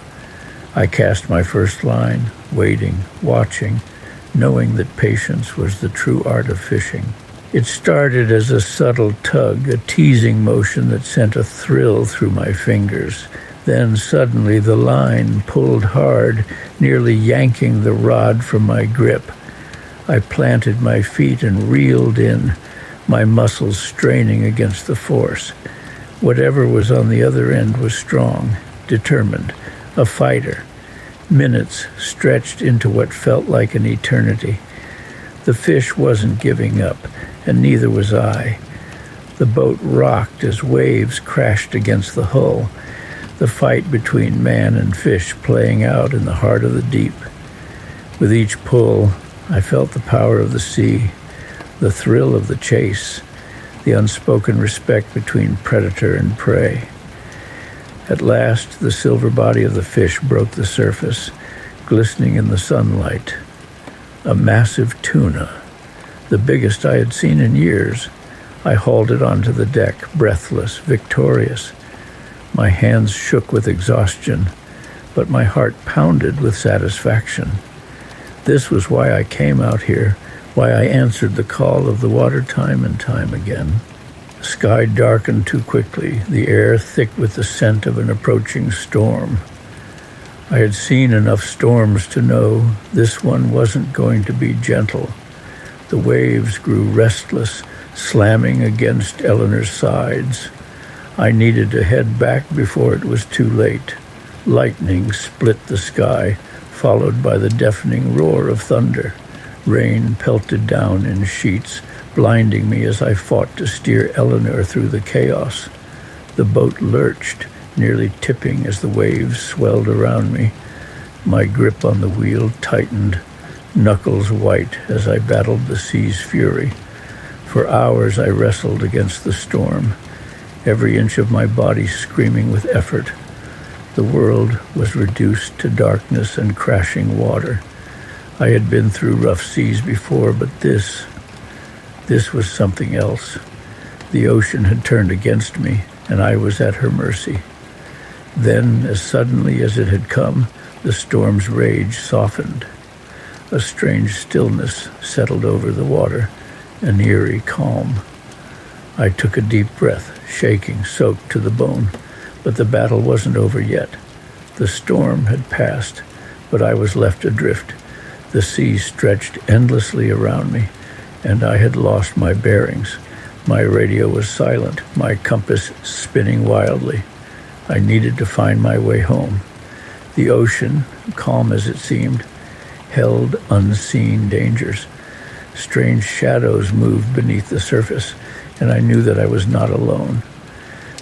I cast my first line, waiting, watching, knowing that patience was the true art of fishing. It started as a subtle tug, a teasing motion that sent a thrill through my fingers. Then suddenly the line pulled hard, nearly yanking the rod from my grip. I planted my feet and reeled in, my muscles straining against the force. Whatever was on the other end was strong, determined, a fighter. Minutes stretched into what felt like an eternity. The fish wasn't giving up, and neither was I. The boat rocked as waves crashed against the hull, the fight between man and fish playing out in the heart of the deep. With each pull, I felt the power of the sea, the thrill of the chase, the unspoken respect between predator and prey. At last, the silver body of the fish broke the surface, glistening in the sunlight. A massive tuna, the biggest I had seen in years. I hauled it onto the deck, breathless, victorious. My hands shook with exhaustion, but my heart pounded with satisfaction. This was why I came out here, why I answered the call of the water time and time again. The sky darkened too quickly, the air thick with the scent of an approaching storm. I had seen enough storms to know this one wasn't going to be gentle. The waves grew restless, slamming against Eleanor's sides. I needed to head back before it was too late. Lightning split the sky, followed by the deafening roar of thunder. Rain pelted down in sheets, blinding me as I fought to steer Eleanor through the chaos. The boat lurched, nearly tipping as the waves swelled around me. My grip on the wheel tightened, knuckles white as I battled the sea's fury. For hours I wrestled against the storm, every inch of my body screaming with effort. The world was reduced to darkness and crashing water. I had been through rough seas before, but this was something else. The ocean had turned against me, and I was at her mercy. Then, as suddenly as it had come, the storm's rage softened. A strange stillness settled over the water, an eerie calm. I took a deep breath, shaking, soaked to the bone, but the battle wasn't over yet. The storm had passed, but I was left adrift. The sea stretched endlessly around me, and I had lost my bearings. My radio was silent, my compass spinning wildly. I needed to find my way home. The ocean, calm as it seemed, held unseen dangers. Strange shadows moved beneath the surface, and I knew that I was not alone.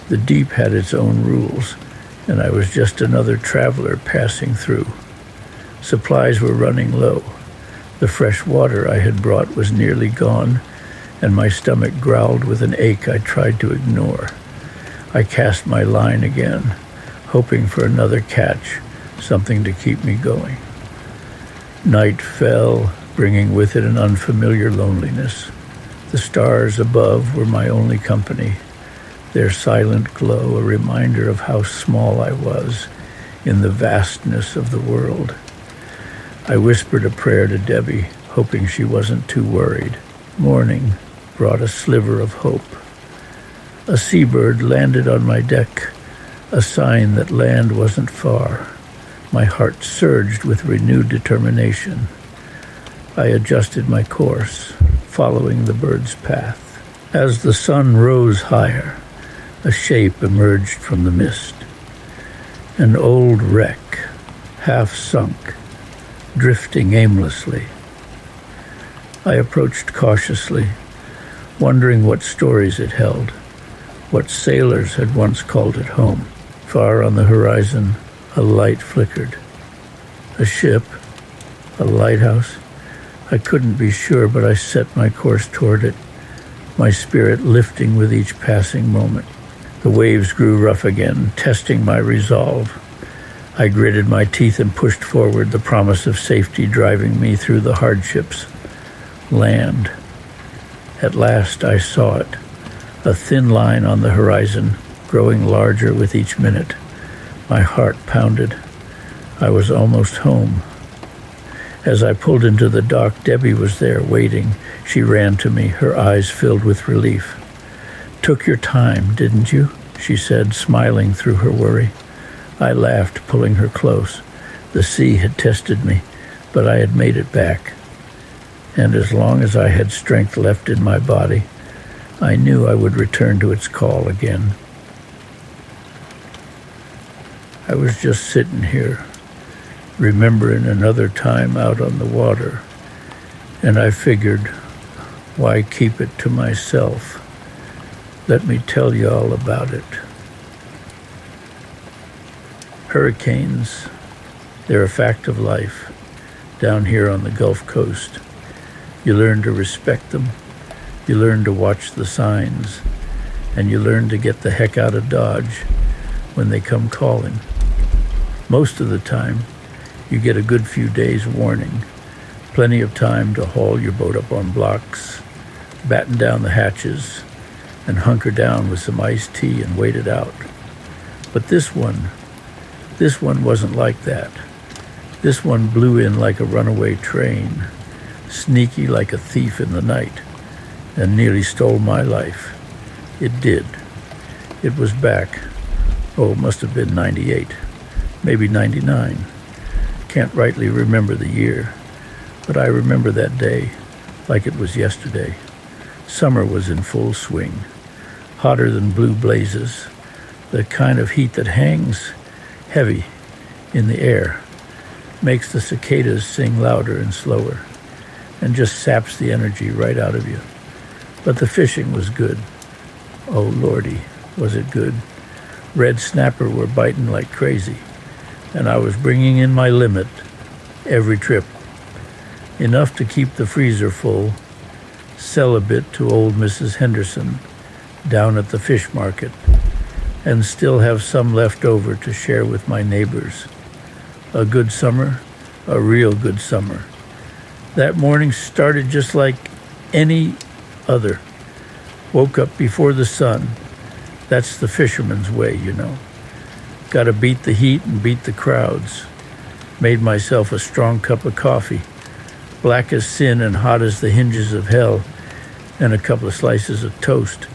The deep had its own rules, and I was just another traveler passing through. Supplies were running low. The fresh water I had brought was nearly gone, and my stomach growled with an ache I tried to ignore. I cast my line again, hoping for another catch, something to keep me going. Night fell, bringing with it an unfamiliar loneliness. The stars above were my only company, their silent glow a reminder of how small I was in the vastness of the world. I whispered a prayer to Debbie, hoping she wasn't too worried. Morning brought a sliver of hope. A seabird landed on my deck, a sign that land wasn't far. My heart surged with renewed determination. I adjusted my course, following the bird's path. As the sun rose higher, a shape emerged from the mist. An old wreck, half sunk, drifting aimlessly. I approached cautiously, wondering what stories it held, what sailors had once called it home. Far on the horizon, a light flickered. A ship, a lighthouse. I couldn't be sure, but I set my course toward it, my spirit lifting with each passing moment. The waves grew rough again, testing my resolve. I gritted my teeth and pushed forward, the promise of safety driving me through the hardships. Land. At last I saw it, a thin line on the horizon, growing larger with each minute. My heart pounded. I was almost home. As I pulled into the dock, Debbie was there, waiting. She ran to me, her eyes filled with relief. "Took your time, didn't you?" she said, smiling through her worry. I laughed, pulling her close. The sea had tested me, but I had made it back. And as long as I had strength left in my body, I knew I would return to its call again. I was just sitting here, remembering another time out on the water, and I figured, why keep it to myself? Let me tell you all about it. Hurricanes, they're a fact of life down here on the Gulf Coast. You learn to respect them, you learn to watch the signs, and you learn to get the heck out of Dodge when they come calling. Most of the time, you get a good few days warning, plenty of time to haul your boat up on blocks, batten down the hatches, and hunker down with some iced tea and wait it out. But this one wasn't like that. This one blew in like a runaway train, sneaky like a thief in the night, and nearly stole my life. It did. It was back. Oh, it must have been 98, maybe 99. Can't rightly remember the year, but I remember that day like it was yesterday. Summer was in full swing, hotter than blue blazes, the kind of heat that hangs heavy in the air, makes the cicadas sing louder and slower, and just saps the energy right out of you. But the fishing was good. Oh, Lordy, was it good. Red snapper were biting like crazy, and I was bringing in my limit every trip. Enough to keep the freezer full, sell a bit to old Mrs. Henderson down at the fish market, and still have some left over to share with my neighbors. A good summer, a real good summer. That morning started just like any other. Woke up before the sun. That's the fisherman's way, you know. Got to beat the heat and beat the crowds. Made myself a strong cup of coffee, black as sin and hot as the hinges of hell, and a couple of slices of toast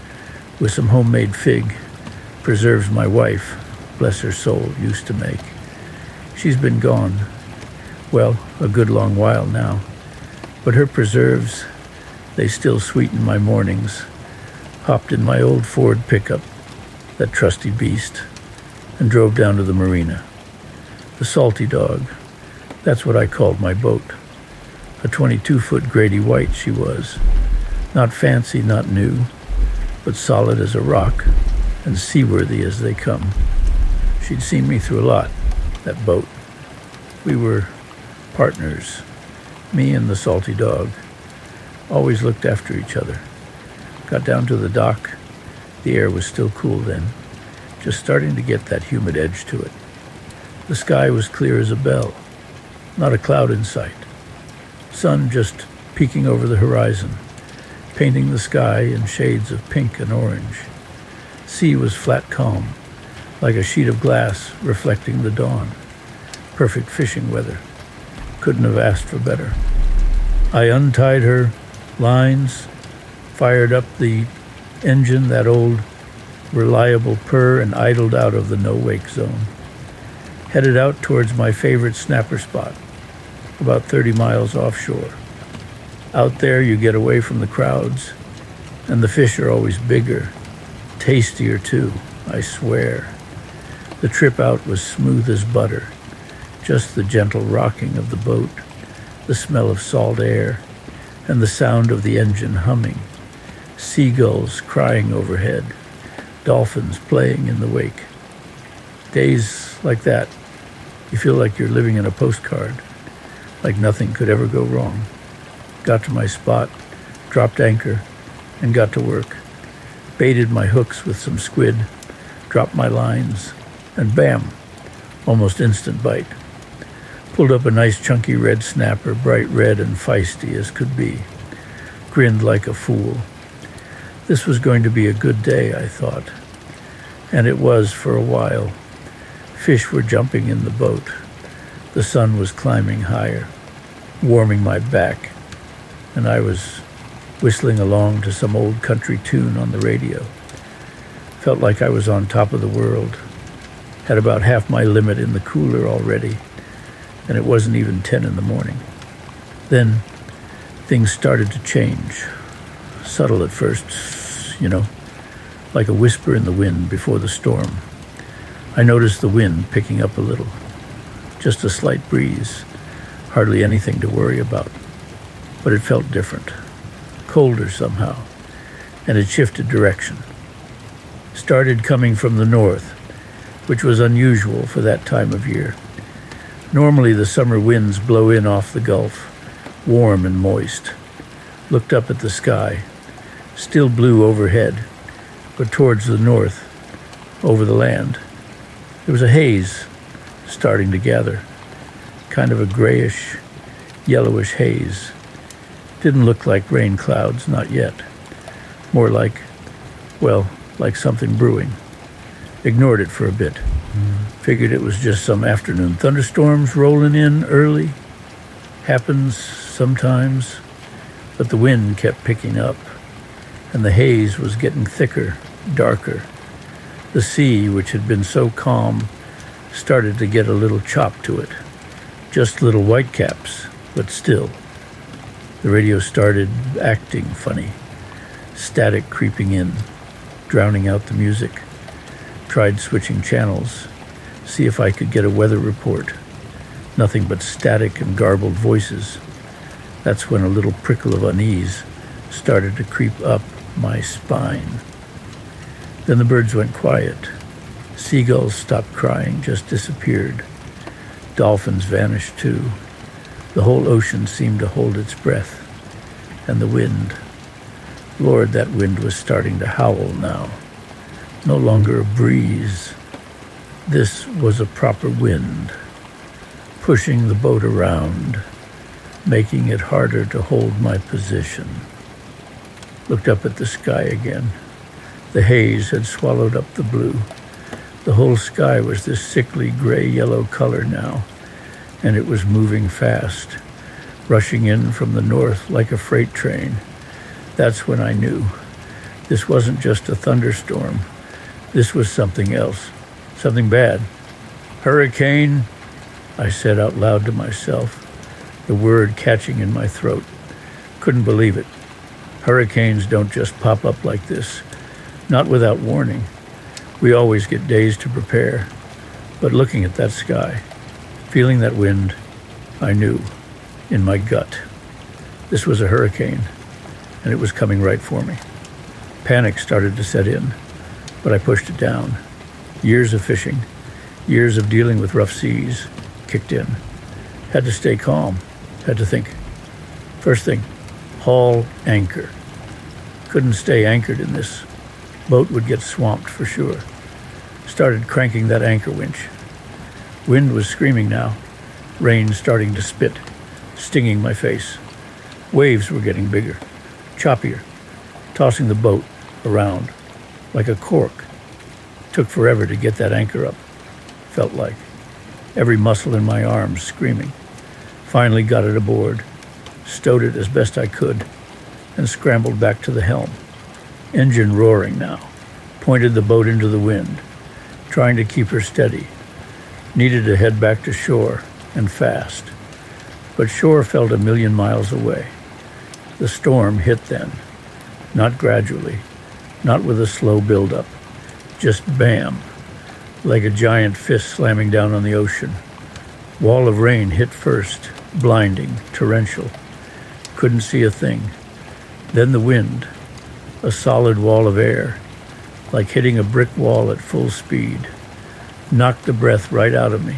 with some homemade fig, preserves my wife, bless her soul, used to make. She's been gone, well, a good long while now, but her preserves, they still sweeten my mornings. Hopped in my old Ford pickup, that trusty beast, and drove down to the marina. The Salty Dog, that's what I called my boat. A 22-foot Grady White she was. Not fancy, not new, but solid as a rock and seaworthy as they come. She'd seen me through a lot, that boat. We were partners, me and the Salty Dog. Always looked after each other. Got down to the dock. The air was still cool then, just starting to get that humid edge to it. The sky was clear as a bell, not a cloud in sight. Sun just peeking over the horizon, painting the sky in shades of pink and orange. Sea was flat calm, like a sheet of glass reflecting the dawn. Perfect fishing weather. Couldn't have asked for better. I untied her lines, fired up the engine, that old reliable purr, and idled out of the no-wake zone. Headed out towards my favorite snapper spot, about 30 miles offshore. Out there you get away from the crowds, and the fish are always bigger, tastier too, I swear. The trip out was smooth as butter, just the gentle rocking of the boat, the smell of salt air, and the sound of the engine humming, seagulls crying overhead, dolphins playing in the wake. Days like that, you feel like you're living in a postcard, like nothing could ever go wrong. Got to my spot, dropped anchor, and got to work. Baited my hooks with some squid, dropped my lines, and bam, almost instant bite. Pulled up a nice chunky red snapper, bright red and feisty as could be. Grinned like a fool. This was going to be a good day, I thought. And it was for a while. Fish were jumping in the boat. The sun was climbing higher, warming my back, and I was whistling along to some old country tune on the radio. Felt like I was on top of the world. Had about half my limit in the cooler already, and it wasn't even 10 in the morning. Then things started to change. Subtle at first, you know, like a whisper in the wind before the storm. I noticed the wind picking up a little. Just a slight breeze, hardly anything to worry about. But it felt different, colder somehow, and it shifted direction. Started coming from the north, which was unusual for that time of year. Normally the summer winds blow in off the Gulf, warm and moist. Looked up at the sky, still blue overhead, but towards the north, over the land. There was a haze starting to gather, kind of a grayish, yellowish haze. Didn't look like rain clouds, not yet. More like, well, like something brewing. Ignored it for a bit. Figured it was just some afternoon thunderstorms rolling in early. Happens sometimes. But the wind kept picking up, and the haze was getting thicker, darker. The sea, which had been so calm, started to get a little chop to it. Just little whitecaps, but still. The radio started acting funny. Static creeping in, drowning out the music. Tried switching channels, see if I could get a weather report. Nothing but static and garbled voices. That's when a little prickle of unease started to creep up my spine. Then the birds went quiet. Seagulls stopped crying, just disappeared. Dolphins vanished too. The whole ocean seemed to hold its breath. And the wind. Lord, that wind was starting to howl now. No longer a breeze. This was a proper wind, pushing the boat around, making it harder to hold my position. Looked up at the sky again. The haze had swallowed up the blue. The whole sky was this sickly gray-yellow color now, and it was moving fast, rushing in from the north like a freight train. That's when I knew. This wasn't just a thunderstorm. This was something else, something bad. Hurricane, I said out loud to myself, the word catching in my throat. Couldn't believe it. Hurricanes don't just pop up like this, not without warning. We always get days to prepare. But looking at that sky, feeling that wind, I knew, in my gut. This was a hurricane, and it was coming right for me. Panic started to set in, but I pushed it down. Years of fishing, years of dealing with rough seas, kicked in. Had to stay calm, had to think. First thing, haul anchor. Couldn't stay anchored in this. Boat would get swamped for sure. Started cranking that anchor winch. Wind was screaming now. Rain starting to spit, stinging my face. Waves were getting bigger, choppier, tossing the boat around like a cork. Took forever to get that anchor up, felt like. Every muscle in my arms screaming. Finally got it aboard, stowed it as best I could, and scrambled back to the helm. Engine roaring now, pointed the boat into the wind, trying to keep her steady. Needed to head back to shore, and fast. But shore felt 1,000,000 miles away. The storm hit then, not gradually, not with a slow build-up, just bam, like a giant fist slamming down on the ocean. Wall of rain hit first, blinding, torrential. Couldn't see a thing. Then the wind, a solid wall of air, like hitting a brick wall at full speed. Knocked the breath right out of me.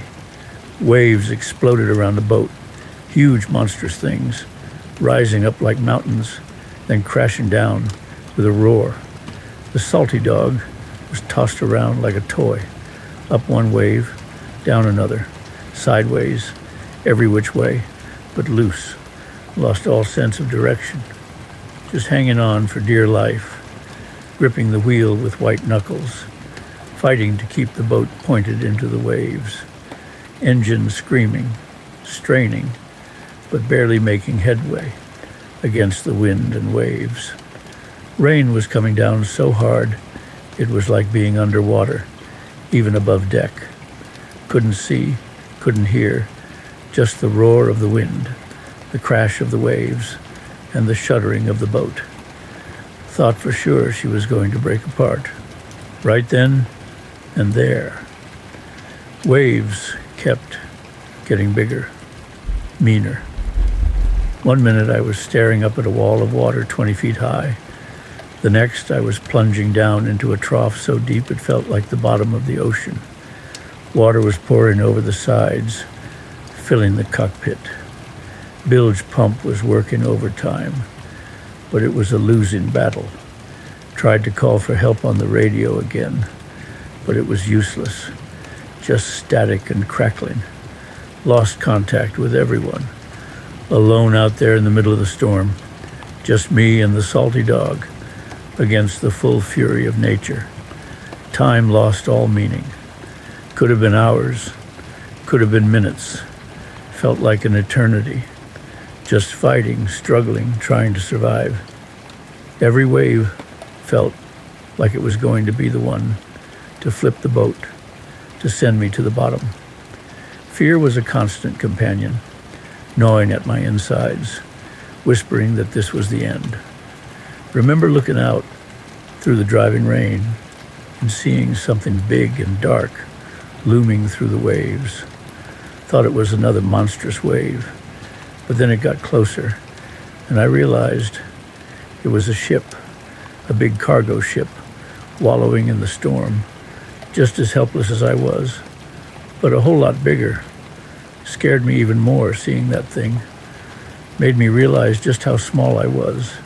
Waves exploded around the boat, huge monstrous things, rising up like mountains, then crashing down with a roar. The salty dog was tossed around like a toy, up one wave, down another, sideways, every which way, but loose, lost all sense of direction. Just hanging on for dear life, gripping the wheel with white knuckles, fighting to keep the boat pointed into the waves. Engine screaming, straining, but barely making headway against the wind and waves. Rain was coming down so hard, it was like being underwater, even above deck. Couldn't see, couldn't hear, just the roar of the wind, the crash of the waves, and the shuddering of the boat. Thought for sure she was going to break apart. Right then and there. Waves kept getting bigger, meaner. 1 minute I was staring up at a wall of water 20 feet high. The next I was plunging down into a trough so deep it felt like the bottom of the ocean. Water was pouring over the sides, filling the cockpit. Bilge pump was working overtime, but it was a losing battle. Tried to call for help on the radio again, but it was useless. Just static and crackling. Lost contact with everyone. Alone out there in the middle of the storm. Just me and the salty dog against the full fury of nature. Time lost all meaning. Could have been hours, could have been minutes. Felt like an eternity. Just fighting, struggling, trying to survive. Every wave felt like it was going to be the one to flip the boat, to send me to the bottom. Fear was a constant companion, gnawing at my insides, whispering that this was the end. Remember looking out through the driving rain and seeing something big and dark looming through the waves. Thought it was another monstrous wave, but then it got closer, and I realized it was a ship, a big cargo ship, wallowing in the storm, just as helpless as I was, but a whole lot bigger. Scared me even more seeing that thing. Made me realize just how small I was,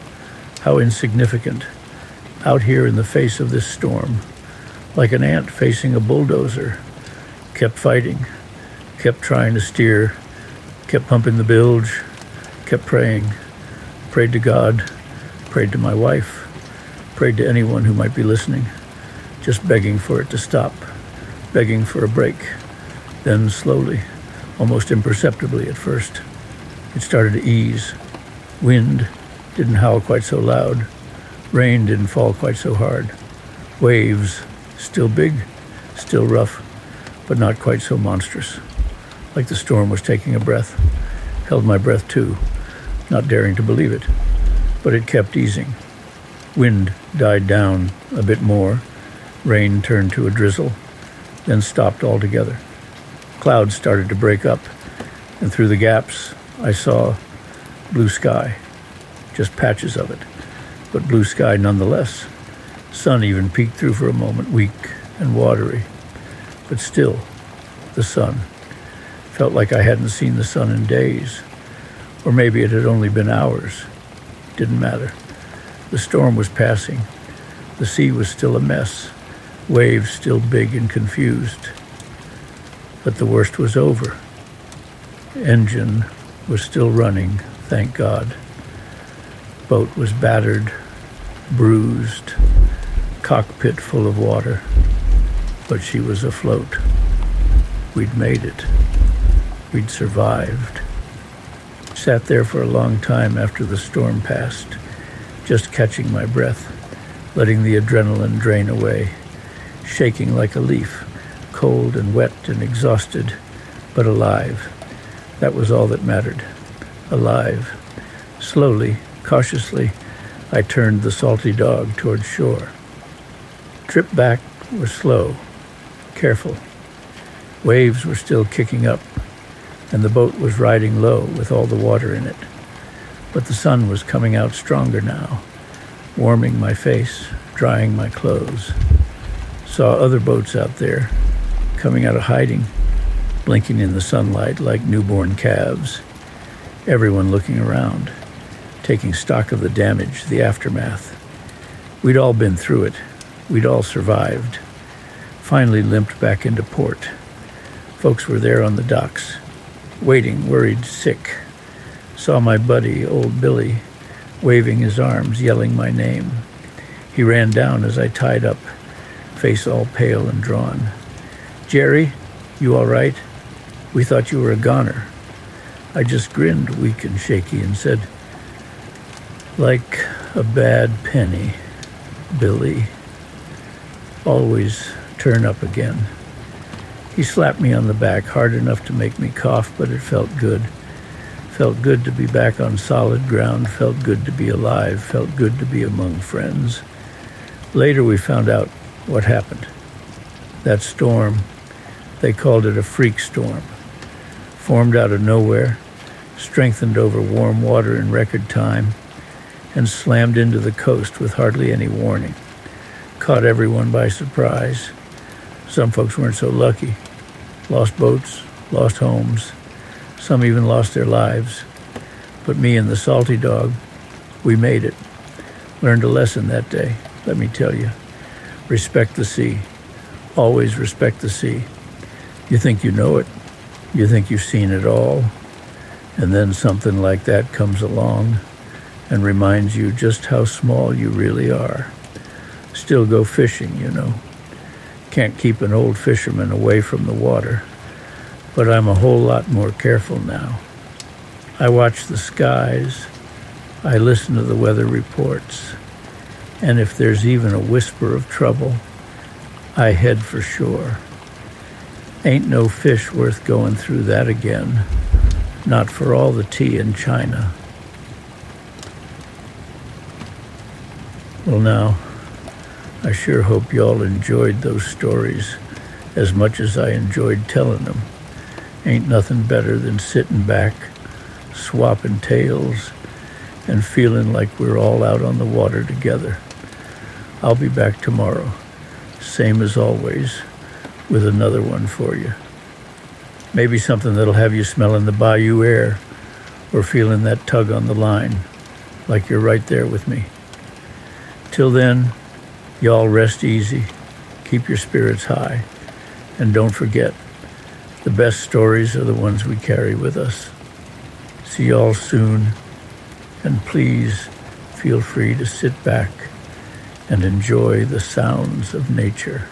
how insignificant, out here in the face of this storm, like an ant facing a bulldozer. Kept fighting, kept trying to steer, kept pumping the bilge, kept praying, prayed to God, prayed to my wife, prayed to anyone who might be listening, just begging for it to stop, begging for a break. Then slowly, almost imperceptibly at first, it started to ease. Wind didn't howl quite so loud. Rain didn't fall quite so hard. Waves, still big, still rough, but not quite so monstrous. Like the storm was taking a breath. Held my breath too, not daring to believe it. But it kept easing. Wind died down a bit more. Rain turned to a drizzle, then stopped altogether. Clouds started to break up, and through the gaps I saw blue sky. Just patches of it, but blue sky nonetheless. Sun even peeked through for a moment, weak and watery. But still, the sun. Felt like I hadn't seen the sun in days. Or maybe it had only been hours. Didn't matter. The storm was passing. The sea was still a mess. Waves still big and confused. But the worst was over. Engine was still running, thank God. Boat was battered, bruised, cockpit full of water. But she was afloat. We'd made it. We'd survived. Sat there for a long time after the storm passed, just catching my breath, letting the adrenaline drain away, shaking like a leaf, cold and wet and exhausted, but alive. That was all that mattered. Alive. Slowly, cautiously, I turned the salty dog toward shore. Trip back was slow, careful. Waves were still kicking up, and the boat was riding low with all the water in it. But the sun was coming out stronger now, warming my face, drying my clothes. Saw other boats out there, coming out of hiding, blinking in the sunlight like newborn calves. Everyone looking around, taking stock of the damage, the aftermath. We'd all been through it. We'd all survived. Finally limped back into port. Folks were there on the docks, waiting, worried, sick. Saw my buddy, old Billy, waving his arms, yelling my name. He ran down as I tied up, face all pale and drawn. "Jerry, you all right? We thought you were a goner." I just grinned, weak and shaky, and said, "Like a bad penny, Billy. Always turn up again." He slapped me on the back hard enough to make me cough, but it felt good. Felt good to be back on solid ground, felt good to be alive, felt good to be among friends. Later we found out what happened. That storm, they called it a freak storm, formed out of nowhere, strengthened over warm water in record time, and slammed into the coast with hardly any warning. Caught everyone by surprise. Some folks weren't so lucky. Lost boats, lost homes. Some even lost their lives. But me and the salty dog, we made it. Learned a lesson that day, let me tell you. Respect the sea. Always respect the sea. You think you know it. You think you've seen it all. And then something like that comes along and reminds you just how small you really are. Still go fishing, you know. can't keep an old fisherman away from the water, but I'm a whole lot more careful now. I watch the skies, I listen to the weather reports, and if there's even a whisper of trouble, I head for shore. Ain't no fish worth going through that again, not for all the tea in China. Well now, I sure hope y'all enjoyed those stories as much as I enjoyed telling them. Ain't nothing better than sitting back, swapping tales, and feeling like we're all out on the water together. I'll be back tomorrow, same as always, with another one for you. Maybe something that'll have you smelling the bayou air or feeling that tug on the line, like you're right there with me. Till then, y'all rest easy, keep your spirits high, and don't forget, the best stories are the ones we carry with us. See y'all soon, and please feel free to sit back and enjoy the sounds of nature.